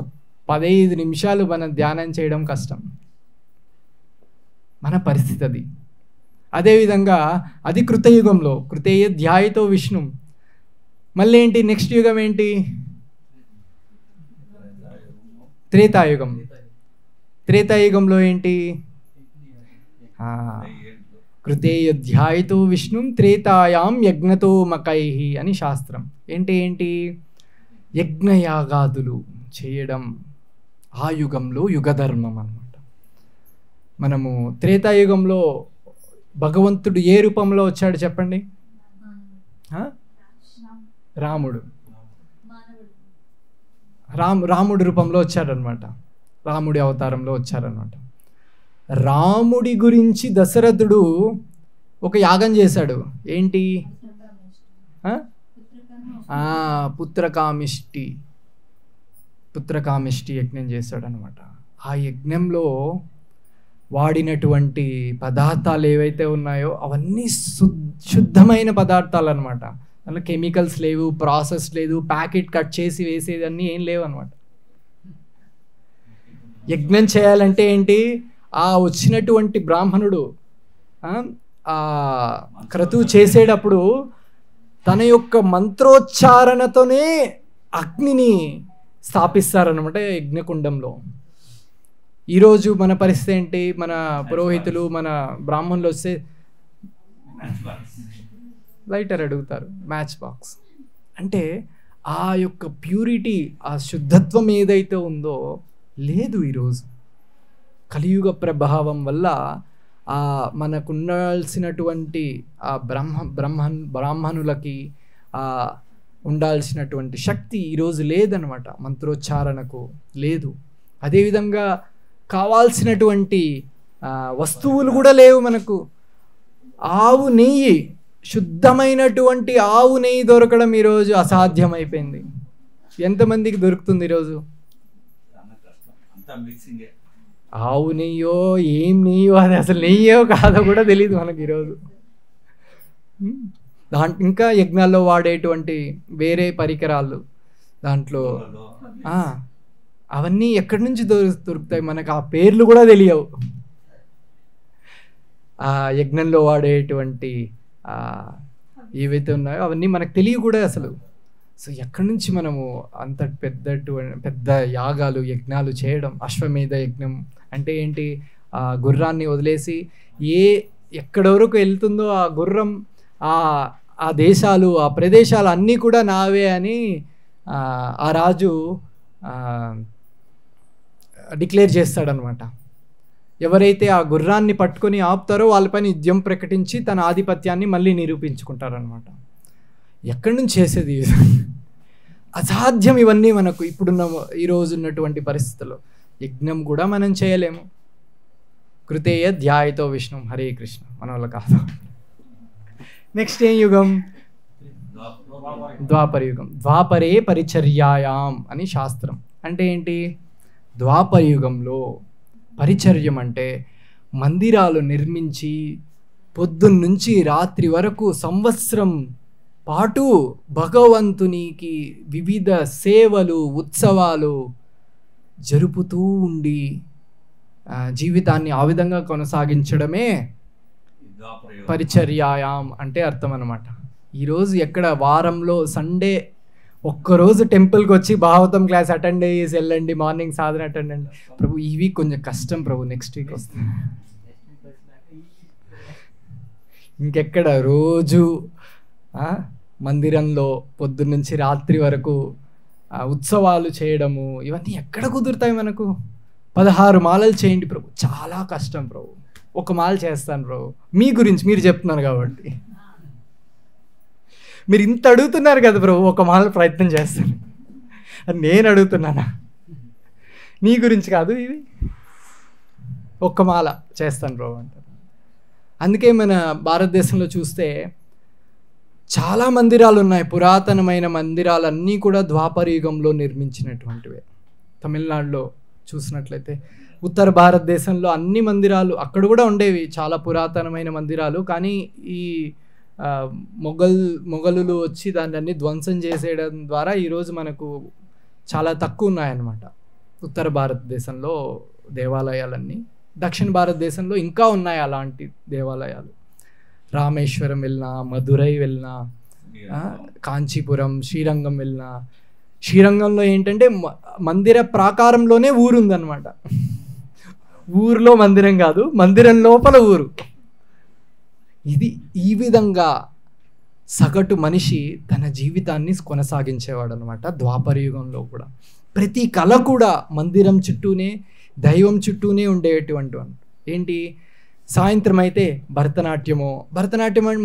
15 నిమిషాలు మనం ధ్యానం చేయడం కష్టం. మన పరిస్థితి అది. అదేవిధంగా అది కృతయుగంలో, కృతేయ ధ్యాయతో విష్ణు. మళ్ళీ ఏంటి, నెక్స్ట్ యుగం ఏంటి, త్రేతాయుగం. త్రేతాయుగంలో ఏంటి, కృతేయ ధ్యాయతో విష్ణుం త్రేతాయాం యజ్ఞతో మకైహి అని శాస్త్రం. ఏంటి యజ్ఞయాగాదులు చేయడం ఆ యుగంలో యుగధర్మం అన్నమాట. మనము త్రేతాయుగంలో భగవంతుడు ఏ రూపంలో వచ్చాడు చెప్పండి? రాముడి రూపంలో వచ్చాడనమాట. రాముడి అవతారంలో వచ్చారనమాట. రాముడి గురించి దశరథుడు ఒక యాగం చేశాడు. ఏంటి, పుత్రకామిష్టి. పుత్రకామిష్టి యజ్ఞం చేశాడనమాట. ఆ యజ్ఞంలో వాడినటువంటి పదార్థాలు ఏవైతే ఉన్నాయో అవన్నీ శుద్ధమైన పదార్థాలు అనమాట. అందులో కెమికల్స్ లేవు, ప్రాసెస్ లేదు, ప్యాకెట్ కట్ చేసి వేసేదన్నీ ఏం లేవు అనమాట. యజ్ఞం చేయాలంటే ఏంటి, ఆ వచ్చినటువంటి బ్రాహ్మణుడు ఆ క్రతువు చేసేటప్పుడు తన యొక్క మంత్రోచ్చారణతోనే అగ్నిని స్థాపిస్తారనమాట యజ్ఞకుండంలో. ఈరోజు మన పరిస్థితి ఏంటి, మన పురోహితులు మన బ్రాహ్మణులు వస్తే లైటర్ అడుగుతారు, మ్యాచ్ బాక్స్. అంటే ఆ యొక్క ప్యూరిటీ, ఆ శుద్ధత్వం ఏదైతే ఉందో లేదు ఈరోజు. కలియుగ ప్రభావం వల్ల మనకుండాల్సినటువంటి ఆ బ్రాహ్మణులకి ఉండాల్సినటువంటి శక్తి ఈరోజు లేదనమాట, మంత్రోచ్చారణకు లేదు. అదేవిధంగా కావాల్సినటువంటి వస్తువులు కూడా లేవు మనకు. ఆవు నెయ్యి, శుద్ధమైనటువంటి ఆవు నెయ్యి దొరకడం ఈరోజు అసాధ్యమైపోయింది. ఎంతమందికి దొరుకుతుంది ఈరోజు? ఆవు నెయ్యో ఏం నెయ్యో, అది అసలు నెయ్యో కాదో కూడా తెలియదు మనకి ఈరోజు. ఇంకా యజ్ఞాల్లో వాడేటువంటి వేరే పరికరాలు దాంట్లో అవన్నీ ఎక్కడి నుంచి దొరుకుతాయి మనకు, ఆ పేర్లు కూడా తెలియవు. ఆ యజ్ఞంలో వాడేటువంటి ఏవైతే ఉన్నాయో అవన్నీ మనకు తెలియ కూడా అసలు. సో ఎక్కడి నుంచి మనము అంత పెద్ద యాగాలు యజ్ఞాలు చేయడం? అశ్వమేధ యజ్ఞం అంటే ఏంటి, ఆ గుర్రాన్ని వదిలేసి ఎక్కడి వరకు వెళ్తుందో ఆ గుర్రం, ఆ దేశాలు, ఆ ప్రదేశాలు అన్నీ కూడా నావే అని ఆ రాజు డిక్లేర్ చేస్తాడనమాట. ఎవరైతే ఆ గుర్రాన్ని పట్టుకొని ఆపుతారో వాళ్ళపైన యుద్ధం ప్రకటించి తన ఆధిపత్యాన్ని మళ్ళీ నిరూపించుకుంటారనమాట. ఎక్కడి నుంచి చేసేది? అసాధ్యం ఇవన్నీ మనకు ఇప్పుడున్న ఈరోజు ఉన్నటువంటి పరిస్థితుల్లో. యజ్ఞం కూడా మనం చేయలేము. కృతేయ ధ్యాయతో విష్ణు, హరే కృష్ణ, మన వల్ల కాదు. నెక్స్ట్ ఏం యుగం? ద్వాపర యుగం. ద్వాపరే పరిచర్యాయాం అని శాస్త్రం. అంటే ఏంటి? ద్వాపర యుగంలో పరిచర్యం అంటే మందిరాలు నిర్మించి పొద్దున్నుంచి రాత్రి వరకు సంవత్సరం పాటు భగవంతునికి వివిధ సేవలు, ఉత్సవాలు జరుపుతూ ఉండి జీవితాన్ని ఆ విధంగా కొనసాగించడమే పరిచర్యాయాం అంటే అర్థం అన్నమాట. ఈరోజు ఎక్కడ వారంలో సండే ఒక్కరోజు టెంపుల్కి వచ్చి భాగవతం క్లాస్ అటెండ్ చేసి వెళ్ళండి, మార్నింగ్ సాధన అటెండ్ అండి. ప్రభు ఈ వీక్ కొంచెం కష్టం ప్రభు, నెక్స్ట్ వీక్ వస్తుంది. ఇంకెక్కడ రోజు మందిరంలో పొద్దున్నుంచి రాత్రి వరకు ఉత్సవాలు చేయడము, ఇవన్నీ ఎక్కడ కుదురుతాయి మనకు? 16 మాలలు చేయండి ప్రభు, చాలా కష్టం ప్రభు. ఒక మాల చేస్తాను ప్రభు. మీ గురించి మీరు చెప్తున్నారు కాబట్టి. మీరు ఇంత అడుగుతున్నారు కదా ప్రభు, ఒక మాల ప్రయత్నం చేస్తాను. నేను అడుగుతున్నానా? నీ గురించి కాదు, ఇవి ఒక్క మాల చేస్తాను ప్రభు అంటారు. అందుకే మన భారతదేశంలో చూస్తే చాలా మందిరాలు ఉన్నాయి. పురాతనమైన మందిరాలన్నీ కూడా ద్వాపర యుగంలో నిర్మించినటువంటివే. తమిళనాడులో చూసినట్లయితే ఉత్తర భారతదేశంలో అన్ని మందిరాలు అక్కడ కూడా ఉండేవి, చాలా పురాతనమైన మందిరాలు. కానీ ఈ మొఘలులు వచ్చి దాన్ని అన్ని ధ్వంసం చేసేయడం ద్వారా ఈరోజు మనకు చాలా తక్కువ ఉన్నాయన్నమాట ఉత్తర భారతదేశంలో దేవాలయాలన్నీ. దక్షిణ భారతదేశంలో ఇంకా ఉన్నాయి అలాంటి దేవాలయాలు. రామేశ్వరం వెళ్ళినా, మధురై వెళ్ళినా, కాంచీపురం, శ్రీరంగం వెళ్ళినా. శ్రీరంగంలో ఏంటంటే మందిర ప్రాకారంలోనే ఊరు ఉందన్నమాట. ఊరిలో మందిరం కాదు, మందిరం లోపల ఊరు. ఇది ఈ విధంగా సగటు మనిషి తన జీవితాన్ని కొనసాగించేవాడు అనమాట ద్వాపర యుగంలో కూడా. ప్రతి కళ కూడా మందిరం చుట్టూనే, దైవం చుట్టూనే ఉండేటువంటి ఏంటి, సాయంత్రం అయితే భరతనాట్యం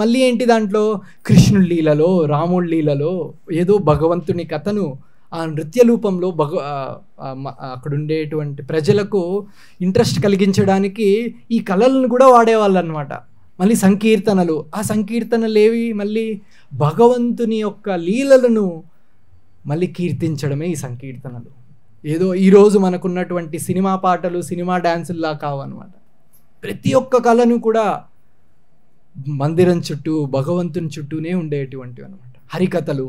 మళ్ళీ ఏంటి దాంట్లో కృష్ణుడి లీలలో, రాముడి లీలలో ఏదో భగవంతుని కథను ఆ నృత్య రూపంలో అక్కడ ఉండేటువంటి ప్రజలకు ఇంట్రెస్ట్ కలిగించడానికి ఈ కళలను కూడా వాడేవాళ్ళు అనమాట. మళ్ళీ సంకీర్తనలు, ఆ సంకీర్తనలు ఏవి, మళ్ళీ భగవంతుని యొక్క లీలలను మళ్ళీ కీర్తించడమే ఈ సంకీర్తనలు. ఏదో ఈరోజు మనకున్నటువంటి సినిమా పాటలు సినిమా డ్యాన్సుల్లా కావన్నమాట. ప్రతి ఒక్క కళను కూడా మందిరం చుట్టూ భగవంతుని చుట్టూనే ఉండేటువంటివి అనమాట. హరికథలు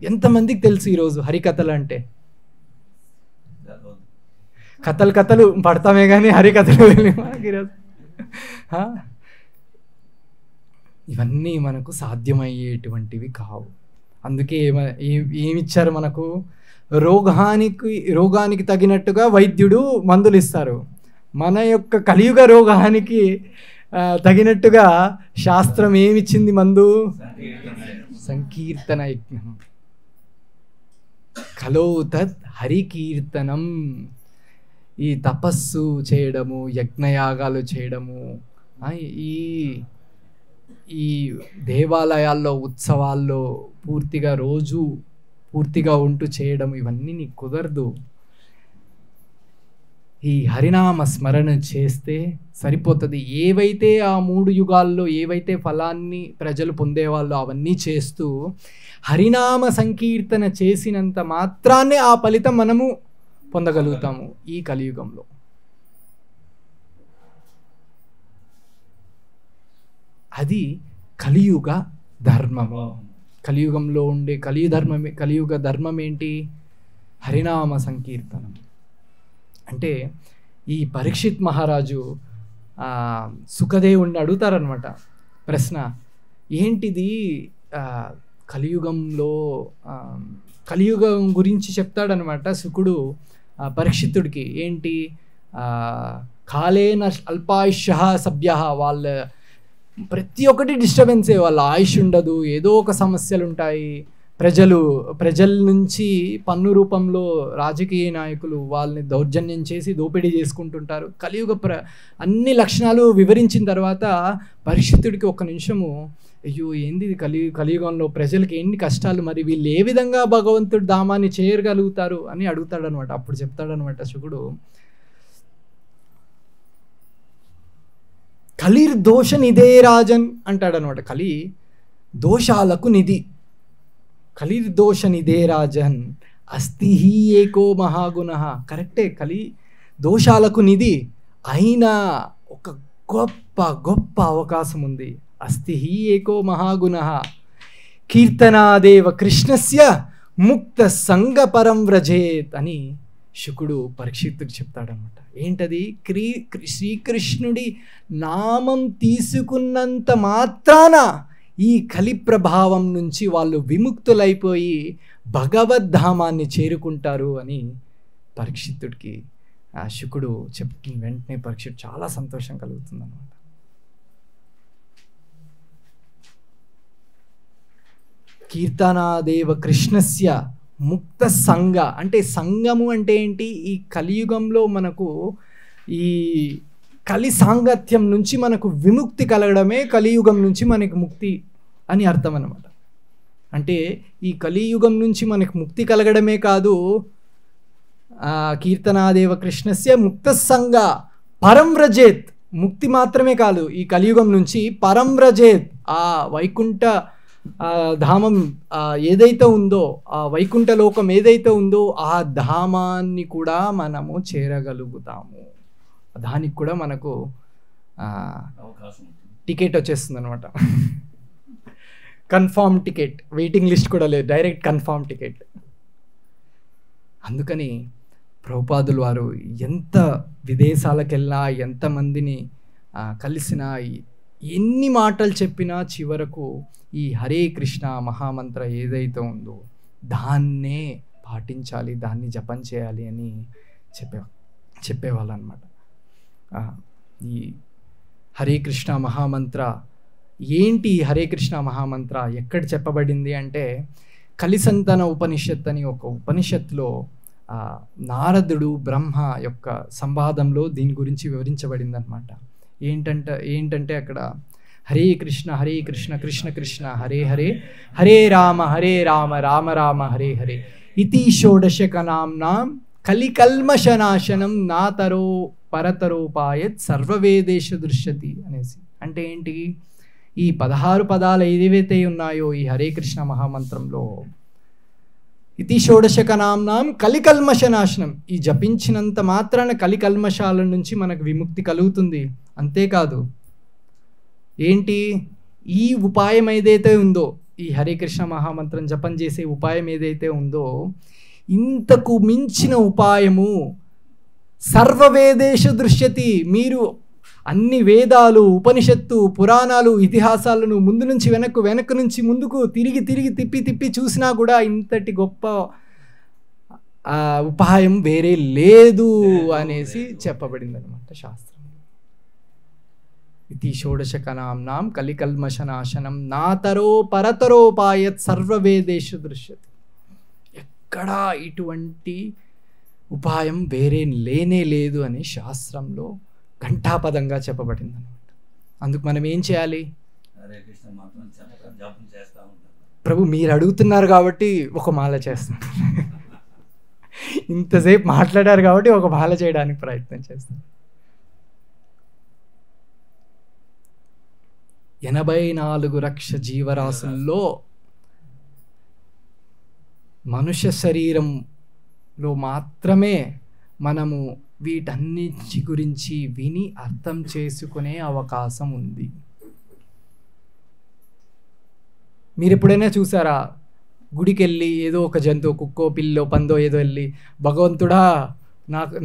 ఎంతమందికి తెలుసు ఈరోజు హరికథలు అంటే? కథలు పడతామే కానీ హరికథలు మనకి ఈరోజు. ఇవన్నీ మనకు సాధ్యమయ్యేటువంటివి కావు. అందుకే ఏమిచ్చారు మనకు? రోగానికి తగినట్టుగా వైద్యుడు మందులు ఇస్తారు. మన యొక్క కలియుగ రోగానికి తగినట్టుగా శాస్త్రం ఏమిచ్చింది మందు? సంకీర్తన యజ్ఞం. కలో తత్ హరికీర్తనం. ఈ తపస్సు చేయడము, యజ్ఞయాగాలు చేయడము, ఈ దేవాలయాల్లో ఉత్సవాల్లో పూర్తిగా ఉంటూ చేయడం, ఇవన్నీ నీకు కుదరదు. ఈ హరినామ స్మరణ చేస్తే సరిపోతుంది. ఏవైతే ఆ 3 యుగాల్లో ఏవైతే ఫలాన్ని ప్రజలు పొందేవాళ్ళో అవన్నీ చేస్తూ హరినామ సంకీర్తన చేసినంత మాత్రాన్నే ఆ ఫలితం మనము పొందగలుగుతాము ఈ కలియుగంలో. అది కలియుగ ధర్మము. కలియుగంలో ఉండే కలియుగ ధర్మం ఏంటి? హరినామ సంకీర్తనం. అంటే ఈ పరీక్షిత్ మహారాజు సుఖదేవుణ్ణి అడుగుతారనమాట ప్రశ్న, ఏంటిది కలియుగంలో కలియుగం గురించి చెప్తాడనమాట శుకుడు పరీక్షితుడికి. ఏంటి? కాలేన అల్పాయుష్య సభ్య, వాళ్ళ ప్రతి ఒక్కటి డిస్టర్బెన్సే, వాళ్ళ ఆయుష్ ఉండదు, ఏదో ఒక సమస్యలు ఉంటాయి. ప్రజల నుంచి పన్ను రూపంలో రాజకీయ నాయకులు వాళ్ళని దౌర్జన్యం చేసి దోపిడీ చేసుకుంటుంటారు. కలియుగ అన్ని లక్షణాలు వివరించిన తర్వాత పరీక్షితుడికి ఒక్క నిమిషము, అయ్యో ఏంది కలియుగంలో ప్రజలకి ఎన్ని కష్టాలు, మరి వీళ్ళు ఏ విధంగా భగవంతుడి ధామాన్ని చేయగలుగుతారు అని అడుగుతాడనమాట. అప్పుడు చెప్తాడనమాట శుకుడు, కలిర్ దోష నిదే రాజన్ అంటాడనమాట. కలి దోషాలకు నిధి. కలిర్ దోష నిదే రాజన్ అస్తి హి ఏకో మహాగుణ. కరెక్టే, కలి దోషాలకు నిధి అయినా ఒక గొప్ప అవకాశం ఉంది. అస్తి హి ఏకో మహాగుణ కీర్తనాదేవ కృష్ణస్య ముక్త సంగ పరం వ్రజేత్ అని శుకుడు పరీక్షితుడికి చెప్తాడనమాట. ఏంటది? శ్రీకృష్ణుడి నామం తీసుకున్నంత మాత్రాన ఈ కలి ప్రభావం నుంచి వాళ్ళు విముక్తులైపోయి భగవద్ధామాన్ని చేరుకుంటారు అని పరీక్షితుడికి శుకుడు చెప్తున్న వెంటనే పరీక్షితుడు చాలా సంతోషం కలుగుతుంది అన్నమాట. కీర్తనాదేవ కృష్ణస్య ముక్త సంగ అంటే సంగము అంటే ఏంటి? ఈ కలియుగంలో మనకు ఈ కలి సాంగత్యం నుంచి మనకు విముక్తి కలగడమే కలియుగం నుంచి మనకు ముక్తి అని అర్థం అన్నమాట. అంటే ఈ కలియుగం నుంచి మనకు ముక్తి కలగడమే కాదు, కీర్తనాదేవ కృష్ణస్య ముక్త సంగ పరం వ్రజేత్, ముక్తి మాత్రమే కాదు, ఈ కలియుగం నుంచి పరం వ్రజేత్, ఆ వైకుంఠ ధామం ఏదైతే ఉందో, ఆ వైకుంఠ లోకం ఏదైతే ఉందో ఆ ధామాన్ని కూడా మనము చేరగలుగుతాము. దానికి కూడా మనకు టికెట్ వచ్చేస్తుంది అనమాట. కన్ఫామ్ టికెట్, వెయిటింగ్ లిస్ట్ కూడా లేదు, డైరెక్ట్ కన్ఫామ్ టికెట్. అందుకని ప్రభుపాదులు వారు ఎంత విదేశాలకు వెళ్ళినా, ఎంతమందిని కలిసినా, ఎన్ని మాటలు చెప్పినా చివరకు ఈ హరే కృష్ణ మహామంత్ర ఏదైతే ఉందో దాన్నే పాటించాలి, దాన్ని జపం చేయాలి అని చెప్పేవాళ్ళు అనమాట. ఈ హరే కృష్ణ మహామంత్ర ఏంటి? హరే కృష్ణ మహామంత్ర ఎక్కడ చెప్పబడింది అంటే కలిసంతన ఉపనిషత్ అని ఒక ఉపనిషత్తులో నారదుడు బ్రహ్మ యొక్క సంవాదంలో దీని గురించి వివరించబడింది అనమాట. ఏంటంటే అక్కడ హరే కృష్ణ కృష్ణ కృష్ణ హరే హరే, హరే రామ రామ రామ హరే హరే, ఇతి షోడశకనాంనాం కలికల్మషనాశనం నాతరో పరతరోపాయత్ సర్వవేదేషు దృశ్యతి అనేసి. అంటే ఏంటి? ఈ 16 పదాలు ఏవైతే ఉన్నాయో ఈ హరే కృష్ణ మహామంత్రంలో ఇతి షోడశకనాంనాం కలికల్మషనాశనం. ఈ జపించినంత మాత్రాన కలికల్మషాల నుంచి మనకు విముక్తి కలుగుతుంది. అంతేకాదు ఏంటి, ఈ ఉపాయం ఏదైతే ఉందో, ఈ హరే కృష్ణ మహామంత్రం జపం చేసే ఉపాయం ఏదైతే ఉందో, ఇంతకు మించిన ఉపాయము సర్వవేదేషు దృశ్యతి. మీరు అన్ని వేదాలు, ఉపనిషత్తు, పురాణాలు, ఇతిహాసాలను ముందు నుంచి వెనక్కు నుంచి ముందుకు తిరిగి తిప్పి చూసినా కూడా ఇంతటి గొప్ప ఉపాయం వేరే లేదు అనేసి చెప్పబడింది అనమాట శాస్త్రం. ఇతి షోడశకనాంనాం కలికల్మషనాశనం నాతరో పరతరోపాయత్ సర్వవేదేషు దృశ్యతి. ఎక్కడా ఇటువంటి ఉపాయం వేరే లేనే లేదు అని శాస్త్రంలో ఘంటాపదంగా చెప్పబడింది అనమాట. అందుకు మనం ఏం చేయాలి? ప్రభు మీరు అడుగుతున్నారు కాబట్టి ఒక మాల చేస్తాం, ఇంతసేపు మాట్లాడారు కాబట్టి ఒక మాల చేయడానికి ప్రయత్నం చేస్తాం. 84 లక్షల జీవరాశుల్లో మనుష్య శరీరంలో మాత్రమే మనము వీటన్నిటి గురించి విని అర్థం చేసుకునే అవకాశం ఉంది. మీరు ఎప్పుడైనా చూసారా, గుడికి వెళ్ళి ఏదో ఒక జంతువు, కుక్కో పిల్లో పందో ఏదో వెళ్ళి, భగవంతుడా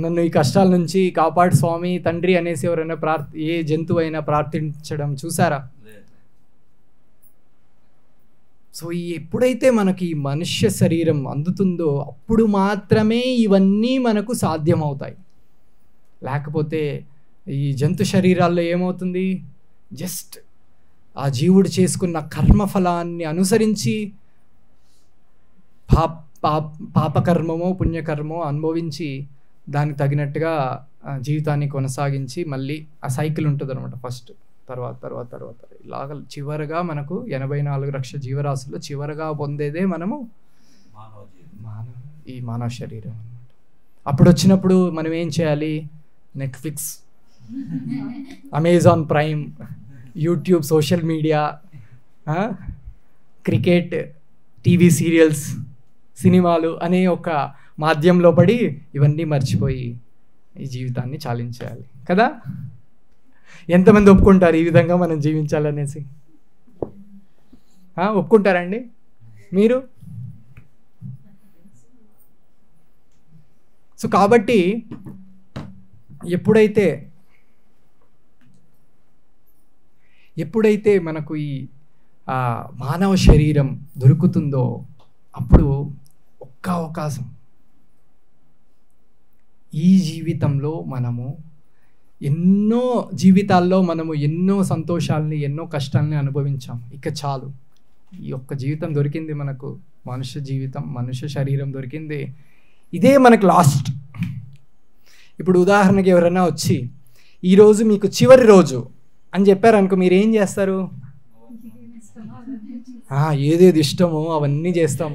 నన్ను ఈ కష్టాల నుంచి కాపాడు స్వామి తండ్రి అనేసి ఎవరైనా ఏ జంతువు అయినా ప్రార్థించడం చూసారా? సో ఎప్పుడైతే మనకి ఈ మనుష్య శరీరం అందుతుందో అప్పుడు మాత్రమే ఇవన్నీ మనకు సాధ్యమవుతాయి. లేకపోతే ఈ జంతు శరీరాల్లో ఏమవుతుంది, జస్ట్ ఆ జీవుడు చేసుకున్న కర్మఫలాన్ని అనుసరించి పాపకర్మమో పుణ్యకర్మో అనుభవించి దానికి తగినట్టుగా జీవితాన్ని కొనసాగించి మళ్ళీ ఆ సైకిల్ ఉంటుంది అనమాట. ఫస్ట్ తర్వాత ఇలాగ చివరగా మనకు 84 లక్షల జీవరాశుల్లో చివరగా పొందేదే మనము ఈ మానవ శరీరం అనమాట. అప్పుడు వచ్చినప్పుడు మనం ఏం చేయాలి? Netflix, Amazon prime, YouTube, social media, cricket, TV serials, సినిమాలు అనే ఒక మాధ్యమంలో పడి ఇవన్నీ మర్చిపోయి ఈ జీవితాన్ని చాలించేయాలి కదా. ఎంతమంది ఒప్పుకుంటారు ఈ విధంగా మనం జీవించాలనేసి? ఒప్పుకుంటారండి మీరు? సో కాబట్టి ఎప్పుడైతే మనకు ఈ మానవ శరీరం దొరుకుతుందో అప్పుడు ఒక్క అవకాశం, ఈ జీవితంలో మనము ఎన్నో జీవితాల్లో మనము ఎన్నో సంతోషాలని ఎన్నో కష్టాలని అనుభవించాం. ఇక చాలు, ఈ ఒక్క జీవితం దొరికింది మనకు, మనుష్య జీవితం, మనుష్య శరీరం దొరికింది, ఇదే మనకు లాస్ట్. ఇప్పుడు ఉదాహరణకి ఎవరైనా వచ్చి ఈరోజు మీకు చివరి రోజు అని చెప్పారనుకో, మీరు ఏం చేస్తారు? ఏదేది ఇష్టమో అవన్నీ చేస్తాం,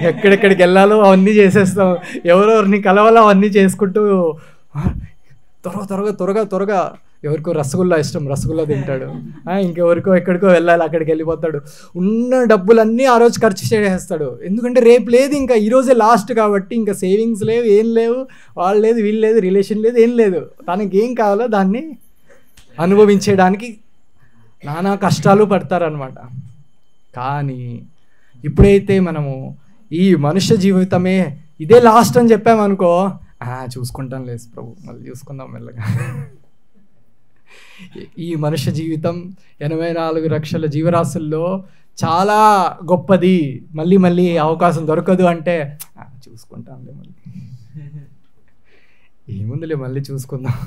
ఎక్కడెక్కడికి వెళ్ళాలో అవన్నీ చేసేస్తాం, ఎవరెవరిని కలవాలో అవన్నీ చేసుకుంటూ త్వరగా ఎవరికో రసగుల్లా ఇష్టం, రసగుల్లా తింటాడు, ఇంకెవరికో ఎక్కడికో వెళ్ళాలి అక్కడికి వెళ్ళిపోతాడు, ఉన్న డబ్బులన్నీ ఆ రోజు ఖర్చు చేసేస్తాడు. ఎందుకంటే రేపు లేదు, ఇంకా ఈరోజే లాస్ట్ కాబట్టి, ఇంకా సేవింగ్స్ లేవు, ఏం లేవు, వాళ్ళు లేదు, వీళ్ళు లేదు, రిలేషన్ లేదు, ఏం లేదు, తనకి ఏం కావాలో దాన్ని అనుభవించడానికి నానా కష్టాలు పడతారనమాట. కానీ ఇప్పుడైతే మనము ఈ మనుష్య జీవితమే ఇదే లాస్ట్ అని చెప్పామనుకో, చూసుకుంటాం లేదు ప్రభు, మళ్ళీ చూసుకుందాం మెల్లగా. ఈ మనుష్య జీవితం 84 లక్షల జీవరాశుల్లో చాలా గొప్పది, మళ్ళీ అవకాశం దొరకదు అంటే చూసుకుంటాంలే, మళ్ళీ ఏముందిలే మళ్ళీ చూసుకుందాం.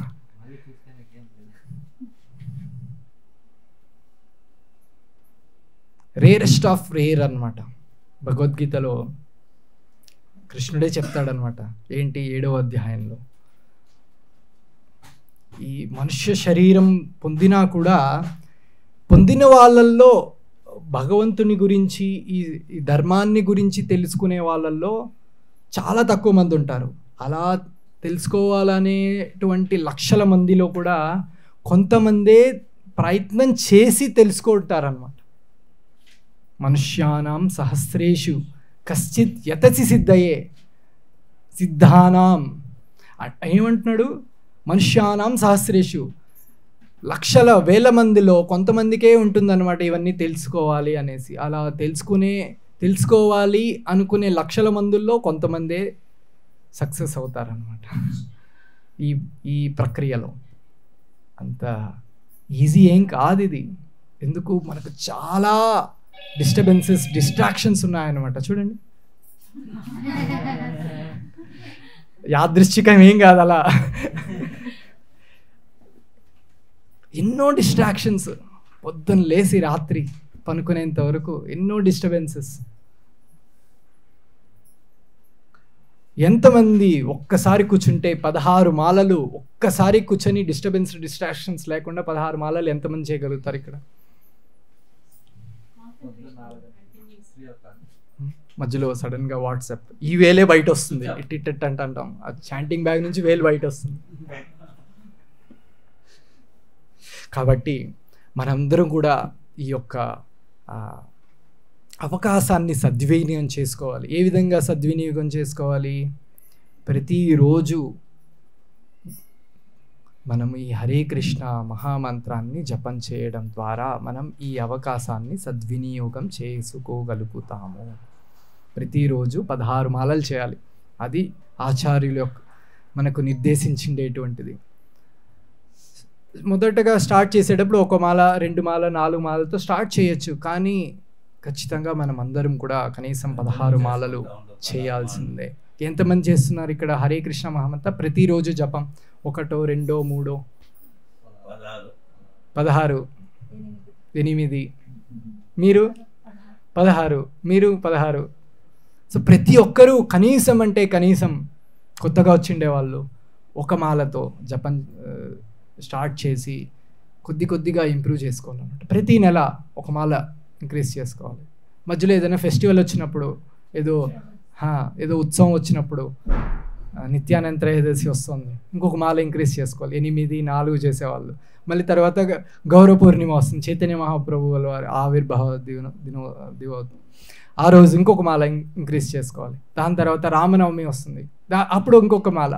రేరెస్ట్ ఆఫ్ రేర్ అన్నమాట. భగవద్గీతలో కృష్ణుడే చెప్తాడనమాట. ఏంటి? 7వ అధ్యాయంలో, ఈ మనుష్య శరీరం పొందినా కూడా పొందిన వాళ్ళల్లో భగవంతుని గురించి, ఈ ధర్మాన్ని గురించి తెలుసుకునే వాళ్ళల్లో చాలా తక్కువ మంది ఉంటారు. అలా తెలుసుకోవాలనేటువంటి లక్షల మందిలో కూడా కొంతమందే ప్రయత్నం చేసి తెలుసుకుంటారనమాట. మనుష్యానాం సహస్రేషు కశ్చిత్ యతసి సిద్ధయే సిద్ధానాం ఏమంటున్నాడు, మనుష్యానాం సహస్రేషు, లక్షల వేల మందిలో కొంతమందికే ఉంటుందన్నమాట ఇవన్నీ తెలుసుకోవాలి అనేసి. అలా తెలుసుకోవాలి అనుకునే లక్షల మందుల్లో కొంతమందే సక్సెస్ అవుతారనమాట ఈ ప్రక్రియలో. అంత ఈజీ ఏం కాదు ఇది. ఎందుకు, మనకు చాలా డిస్ట్రాక్షన్స్ ఉన్నాయన్నమాట. చూడండి, యాదృశ్చికం ఏం కాదు అలా. ఎన్నో డిస్ట్రాక్షన్స్, పొద్దున్న లేచి రాత్రి పనుకునేంత వరకు ఎన్నో డిస్టర్బెన్సెస్. ఎంతమంది ఒక్కసారి కూర్చుంటే 16 మాలలు ఒక్కసారి కూర్చొని డిస్ట్రాక్షన్స్ లేకుండా 16 మాలలు ఎంతమంది చేయగలుగుతారు ఇక్కడ? మధ్యలో సడన్గా వాట్సాప్ ఈ వేలే బయట వస్తుంది, ఇట్ అంటాం, ఆ చాంటింగ్ బ్యాగ్ నుంచి వేలు బయట వస్తుంది. కాబట్టి మనందరం కూడా ఈ యొక్క అవకాశాన్ని సద్వినియోగం చేసుకోవాలి. ఏ విధంగా సద్వినియోగం చేసుకోవాలి? ప్రతిరోజు మనం ఈ హరే కృష్ణ మహామంత్రాన్ని జపం చేయడం ద్వారా మనం ఈ అవకాశాన్ని సద్వినియోగం చేసుకోగలుగుతాము. ప్రతిరోజు 16 మాలలు చేయాలి. అది ఆచార్యులు మనకు నిర్దేశించిండేటువంటిది. మొదటగా స్టార్ట్ చేసేటప్పుడు 1 మాల 2 మాల 4 మాలతో స్టార్ట్ చేయొచ్చు. కానీ ఖచ్చితంగా మనం అందరం కూడా కనీసం 16 మాలలు చేయాల్సిందే. ఎంతమంది చేస్తున్నారు ఇక్కడ హరే కృష్ణ మహామంత్ర ప్రతిరోజు జపం? 1, 2, 3, 16, 8, మీరు 16, మీరు 16. సో ప్రతి ఒక్కరూ కనీసం అంటే కనీసం కొత్తగా వచ్చిండే వాళ్ళు 1 మాలతో జపం స్టార్ట్ చేసి కొద్దిగా ఇంప్రూవ్ చేసుకోవాలన్నమాట. ప్రతి నెల 1 మాల ఇంక్రీజ్ చేసుకోవాలి. మధ్యలో ఏదైనా ఫెస్టివల్ వచ్చినప్పుడు, ఏదో ఉత్సవం వచ్చినప్పుడు, నిత్యానంద త్రయోదశి వస్తుంది, ఇంకొక మాల ఇంక్రీజ్ చేసుకోవాలి. 8, 4 చేసేవాళ్ళు. మళ్ళీ తర్వాత గౌరవ పూర్ణిమ వస్తుంది, చైతన్య మహాప్రభువుల వారి ఆవిర్భావ దివోత్సవం, ఆ రోజు ఇంకొక మాల ఇంక్రీజ్ చేసుకోవాలి. దాని తర్వాత రామనవమి వస్తుంది, అప్పుడు ఇంకొక మాల.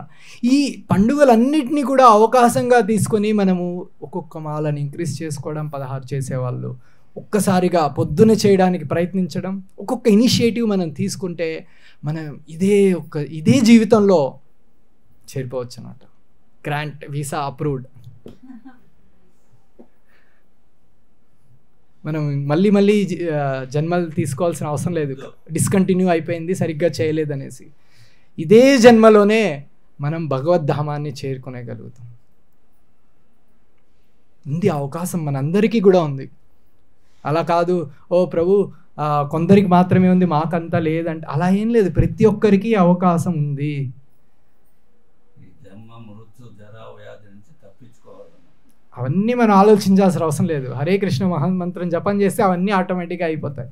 ఈ పండుగలన్నిటినీ కూడా అవకాశంగా తీసుకొని మనము ఒక్కొక్క మాలని ఇంక్రీజ్ చేసుకోవడం. 16 చేసేవాళ్ళు ఒక్కసారిగా పొద్దున చేయడానికి ప్రయత్నించడం, ఒక్కొక్క ఇనిషియేటివ్ మనం తీసుకుంటే మనం ఇదే జీవితంలో చేరిపోవచ్చు అన్నమాట. Grant visa approved. మనం మళ్ళీ జన్మలు తీసుకోవాల్సిన అవసరం లేదు. డిస్కంటిన్యూ అయిపోయింది, సరిగ్గా చేయలేదనేసి. ఇదే జన్మలోనే మనం భగవద్ధామాన్ని చేరుకునేగలుగుతాం. ఉంది అవకాశం, మనందరికీ కూడా ఉంది. అలా కాదు, ఓ ప్రభు కొందరికి మాత్రమే ఉంది మాకంతా లేదంటే అలా ఏం లేదు. ప్రతి ఒక్కరికి అవకాశం ఉంది. అవన్నీ మనం ఆలోచించాల్సిన అవసరం లేదు. హరే కృష్ణ మహామంత్రం జపం చేస్తే అవన్నీ ఆటోమేటిక్గా అయిపోతాయి.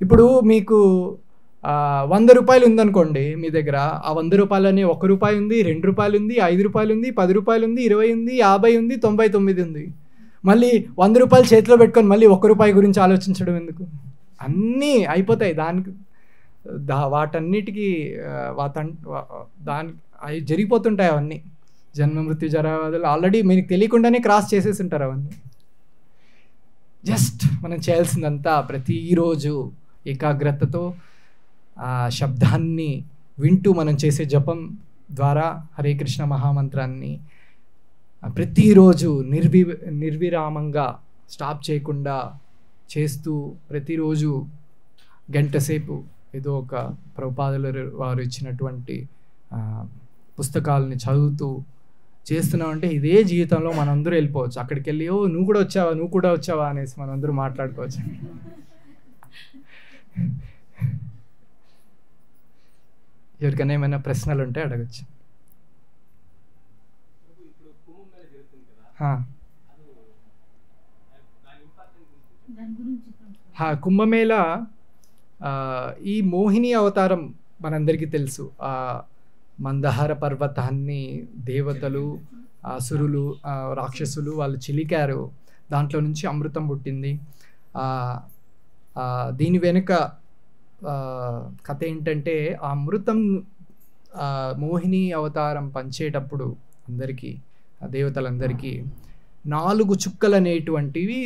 ఇప్పుడు మీకు 100 రూపాయలు ఉందనుకోండి మీ దగ్గర. ఆ 100 రూపాయలని 1 రూపాయి ఉంది, 2 రూపాయలు ఉంది, 5 రూపాయలు ఉంది, 10 రూపాయలు ఉంది, 20 ఉంది, 50 ఉంది, 99 ఉంది. మళ్ళీ 100 రూపాయలు చేతిలో పెట్టుకొని మళ్ళీ 1 రూపాయి గురించి ఆలోచించడం ఎందుకు? అన్నీ అయిపోతాయి. వాటన్నిటికీ అవి జరిగిపోతుంటాయి. అవన్నీ జన్మ మృత్యు జరాలు ఆల్రెడీ మీకు తెలియకుండానే క్రాస్ చేసేసి ఉంటారు అవన్నీ. జస్ట్ మనం చేయాల్సిందంతా ప్రతిరోజు ఏకాగ్రతతో ఆ శబ్దాన్ని వింటూ మనం చేసే జపం ద్వారా హరే కృష్ణ మహామంత్రాన్ని ప్రతిరోజు నిర్విరామంగా స్టాప్ చేయకుండా చేస్తూ ప్రతిరోజు గంట సేపు ఏదో ఒక ప్రభుపాదుల వారు ఇచ్చినటువంటి పుస్తకాలని చదువుతూ చేస్తున్నామంటే ఇదే జీవితంలో మనందరూ వెళ్ళిపోవచ్చు. అక్కడికి వెళ్ళి నువ్వు కూడా వచ్చావా అనేసి మనందరూ మాట్లాడుకోవచ్చు. ఎవరికైనా ఏమైనా ప్రశ్నలు ఉంటే అడగచ్చు. కుంభమేళ ఈ మోహిని అవతారం మనందరికీ తెలుసు. మందహార పర్వతాన్ని దేవతలు, అసురులు, రాక్షసులు వాళ్ళు చిలికారు. దాంట్లో నుంచి అమృతం పుట్టింది. దీని వెనుక కథ ఏంటంటే, ఆ అమృతం మోహిని అవతారం పంచేటప్పుడు అందరికీ, దేవతలందరికీ 4 చుక్కలు అనేటువంటివి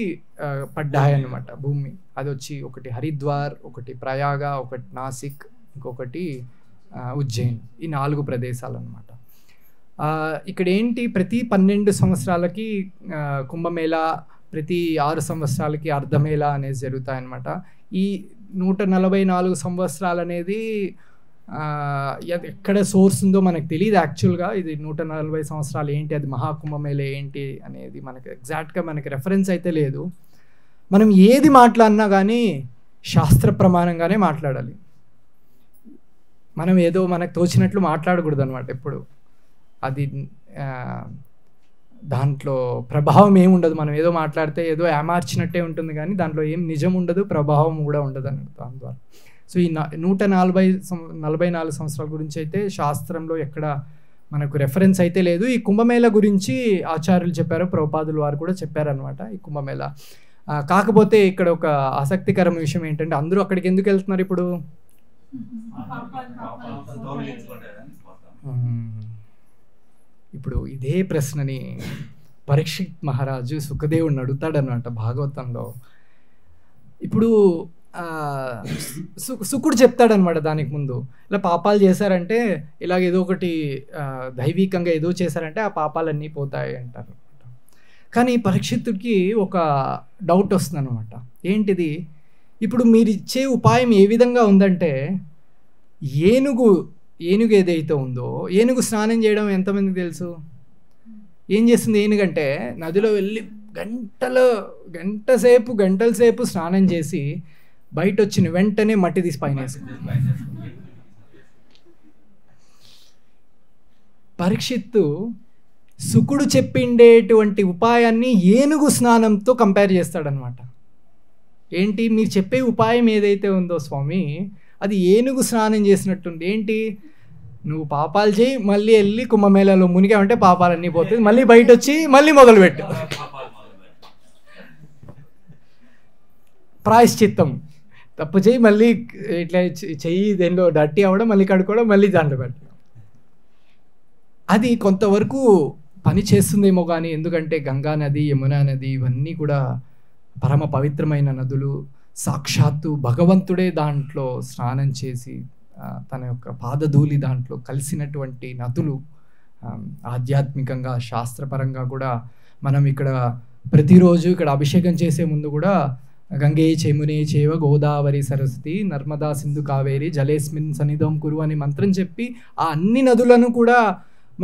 పడ్డాయన్నమాట భూమి. అది వచ్చి ఒకటి హరిద్వార్, ఒకటి ప్రయాగ, ఒకటి నాసిక్, ఇంకొకటి ఉజ్జయిన్. ఈ 4 ప్రదేశాలు అన్నమాట. ఇక్కడ ఏంటి, ప్రతి 12 సంవత్సరాలకి కుంభమేళా, ప్రతి 6 సంవత్సరాలకి అర్ధమేళా అనేది జరుగుతాయన్నమాట. ఈ 144 సంవత్సరాలు అనేది ఎక్కడ సోర్స్ ఉందో మనకు తెలియదు యాక్చువల్గా. ఇది 140 సంవత్సరాలు ఏంటి, అది మహాకుంభమేళ ఏంటి అనేది మనకు ఎగ్జాక్ట్గా మనకి రెఫరెన్స్ అయితే లేదు. మనం ఏది మాట్లాడినా కానీ శాస్త్ర ప్రమాణంగానే మాట్లాడాలి. మనం ఏదో మనకు తోచినట్లు మాట్లాడకూడదు అనమాట ఎప్పుడు. అది దాంట్లో ప్రభావం ఏముండదు. మనం ఏదో మాట్లాడితే ఏదో ఏమార్చినట్టే ఉంటుంది, కానీ దాంట్లో ఏం నిజం ఉండదు, ప్రభావం కూడా ఉండదు అన్నట్టు దాని ద్వారా. సో ఈ 144 సంవత్సరాల గురించి అయితే శాస్త్రంలో ఎక్కడ మనకు రెఫరెన్స్ అయితే లేదు. ఈ కుంభమేళ గురించి ఆచార్యులు చెప్పారు, ప్రభుపాదుల వారు కూడా చెప్పారనమాట ఈ కుంభమేళ. కాకపోతే ఇక్కడ ఒక ఆసక్తికరమైన విషయం ఏంటంటే, అందరూ అక్కడికి ఎందుకు వెళ్తున్నారు ఇప్పుడు? ఇప్పుడు ఇదే ప్రశ్నని పరీక్షిత్ మహారాజు సుఖదేవుడిని అడుగుతాడనమాట భాగవతంలో. ఇప్పుడు శుకుడు చెప్తాడనమాట దానికి ముందు, ఇలా పాపాలు చేశారంటే, ఇలాగ ఏదో ఒకటి దైవికంగా ఏదో చేశారంటే ఆ పాపాలన్నీ పోతాయి అంటారు. కానీ పరీక్షిత్తుడికి ఒక డౌట్ వస్తుంది అనమాట. ఏంటిది, ఇప్పుడు మీరు ఇచ్చే ఉపాయం ఏ విధంగా ఉందంటే, ఏనుగు ఏదైతే ఉందో, ఏనుగు స్నానం చేయడం ఎంతమందికి తెలుసు? ఏం చేస్తుంది ఏనుగంటే, నదిలో వెళ్ళి గంటల సేపు స్నానం చేసి బయట వచ్చిన వెంటనే మట్టి తీసి పైన వేసుకుంది. పరీక్షిత్తు శుకుడు చెప్పిండేటువంటి ఉపాయాన్ని ఏనుగు స్నానంతో కంపేర్ చేస్తాడనమాట. ఏంటి, మీరు చెప్పే ఉపాయం ఏదైతే ఉందో స్వామి, అది ఏనుగు స్నానం చేసినట్టుంది. ఏంటి, నువ్వు పాపాలు చేయి, మళ్ళీ వెళ్ళి కుంభమేళాలో మునిగామంటే పాపాలన్నీ పోతుంది, మళ్ళీ బయట వచ్చి మళ్ళీ మొదలుపెట్టు. ప్రాయశ్చిత్తం, తప్పు చేయి, మళ్ళీ ఇట్లా చెయ్యి దేనిలో డట్టి అవ్వడం, మళ్ళీ కడుక్కోవడం, మళ్ళీ దాంట్లో పెట్టడం. అది కొంతవరకు పని చేస్తుందేమో కానీ, ఎందుకంటే గంగా నది, యమునా నది ఇవన్నీ కూడా పరమ పవిత్రమైన నదులు. సాక్షాత్తు భగవంతుడే దాంట్లో స్నానం చేసి తన యొక్క పాదధూళి దాంట్లో కలిసినటువంటి నదులు. ఆధ్యాత్మికంగా శాస్త్రపరంగా కూడా మనం ఇక్కడ ప్రతిరోజు ఇక్కడ అభిషేకం చేసే ముందు కూడా గంగే చమునే చేవ గోదావరి సరస్వతి నర్మదా సింధు కావేరి జలేస్మిన్ సన్నిధం కురు అని మంత్రం చెప్పి ఆ అన్ని నదులను కూడా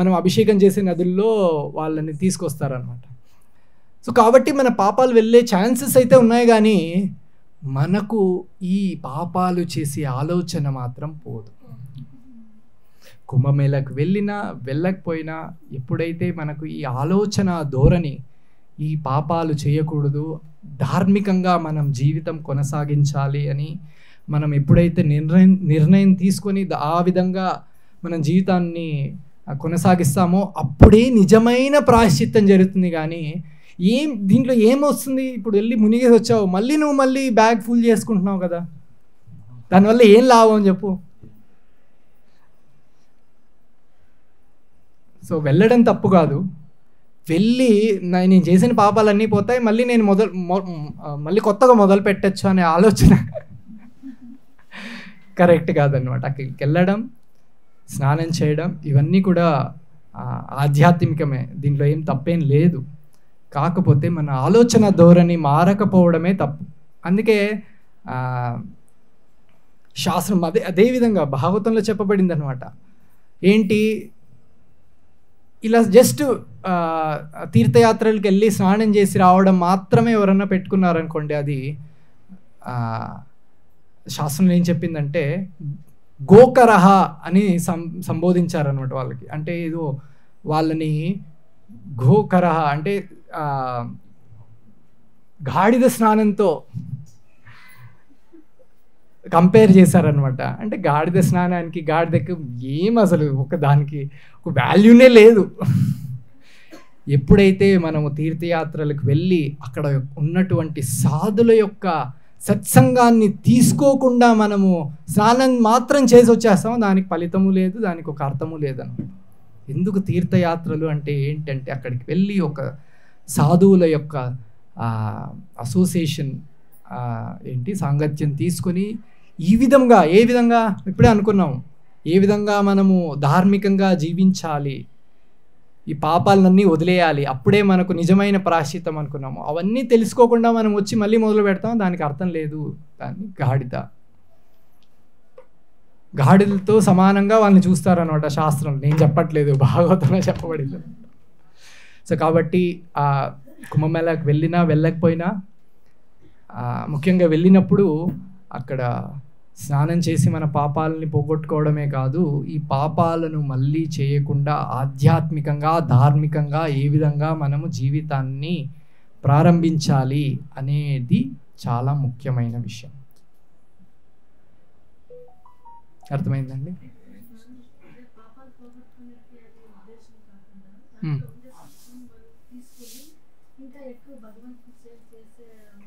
మనం అభిషేకం చేసే నదుల్లో వాళ్ళని తీసుకొస్తారనమాట. సో కాబట్టి మన పాపాలు వెళ్ళే ఛాన్సెస్ అయితే ఉన్నాయి, కానీ మనకు ఈ పాపాలు చేసే ఆలోచన మాత్రం పోదు. కుంభమేళకు వెళ్ళినా వెళ్ళకపోయినా ఎప్పుడైతే మనకు ఈ ఆలోచన ధోరణి, ఈ పాపాలు చేయకూడదు, ధార్మికంగా మనం జీవితం కొనసాగించాలి అని మనం ఎప్పుడైతే నిర్ణయం తీసుకొని ఆ విధంగా మన జీవితాన్ని కొనసాగిస్తామో అప్పుడే నిజమైన ప్రాయశ్చిత్తం జరుగుతుంది. కానీ దీంట్లో ఏమొస్తుంది, ఇప్పుడు వెళ్ళి మునిగేసి వచ్చావు, మళ్ళీ బ్యాగ్ ఫుల్ చేసుకుంటున్నావు కదా, దానివల్ల ఏం లాభం చెప్పు? సో వెళ్ళడం తప్పు కాదు, వెళ్ళి నేను చేసిన పాపాలన్నీ పోతాయి, మళ్ళీ నేను మళ్ళీ కొత్తగా మొదలు పెట్టచ్చు అనే ఆలోచన కరెక్ట్ కాదనమాట. అక్కడికి వెళ్ళడం, స్నానం చేయడం ఇవన్నీ కూడా ఆధ్యాత్మికమే, దీంట్లో ఏం తప్పేం లేదు. కాకపోతే మన ఆలోచన ధోరణి మారకపోవడమే తప్పు. అందుకే శాస్త్రం అదేవిధంగా భాగవతంలో చెప్పబడింది అనమాట. ఏంటి, ఇలా జస్ట్ తీర్థయాత్రలకు వెళ్ళి స్నానం చేసి రావడం మాత్రమే ఎవరన్నా పెట్టుకున్నారనుకోండి, అది శాస్త్రంలో ఏం చెప్పిందంటే గోకరహ అని సంబోధించారనమాట వాళ్ళకి. అంటే ఏదో వాళ్ళని గోకరహ అంటే గాడిద స్నానంతో కంపేర్ చేశారనమాట. అంటే గాడిద స్నానానికి గాడిదకి ఏం అసలు దానికి ఒక వాల్యూనే లేదు. ఎప్పుడైతే మనము తీర్థయాత్రలకు వెళ్ళి అక్కడ ఉన్నటువంటి సాధుల యొక్క సత్సంగాన్ని తీసుకోకుండా మనము స్నానం మాత్రం చేసి వచ్చేస్తాము, దానికి ఫలితము లేదు, దానికి ఒక అర్థము లేదన్నమాట. ఎందుకు తీర్థయాత్రలు అంటే ఏంటంటే అక్కడికి వెళ్ళి ఒక సాధువుల యొక్క అసోసియేషన్ సాంగత్యం తీసుకొని ఏ విధంగా ఇప్పుడే అనుకున్నాము, ఏ విధంగా మనము ధార్మికంగా జీవించాలి, ఈ పాపాలన్నీ వదిలేయాలి, అప్పుడే మనకు నిజమైన ప్రాయశ్చిత్తం అనుకున్నాము. అవన్నీ తెలుసుకోకుండా మనం వచ్చి మళ్ళీ మొదలు పెడతాం, దానికి అర్థం లేదు. దాన్ని గాడిదలతో సమానంగా వాళ్ళని చూస్తారనమాట శాస్త్రం. నేను చెప్పట్లేదు, భాగవతంలో చెప్పబడింది. సో కాబట్టి ఆ కుంభమేళాకి వెళ్ళినా వెళ్ళకపోయినా, ముఖ్యంగా వెళ్ళినప్పుడు అక్కడ స్నానం చేసి మన పాపాలని పోగొట్టుకోవడమే కాదు, ఈ పాపాలను మళ్ళీ చేయకుండా ఆధ్యాత్మికంగా ధార్మికంగా ఏ విధంగా మనము జీవితాన్ని ప్రారంభించాలి అనేది చాలా ముఖ్యమైన విషయం. అర్థమైందండి?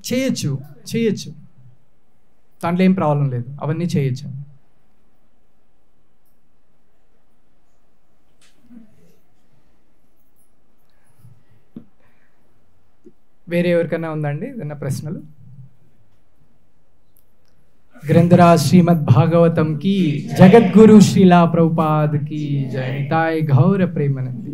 చేయొచ్చు, దాంట్లో ఏం ప్రాబ్లం లేదు, అవన్నీ చేయొచ్చు. వేరే ఎవరికైనా ఉందండి ఏదైనా ప్రశ్నలు? గ్రంథరాజ్ శ్రీమద్ భాగవతం की, जगद्गुरु श्रीला प्रभुपाद की जय। निताय गौर प्रेमानंद।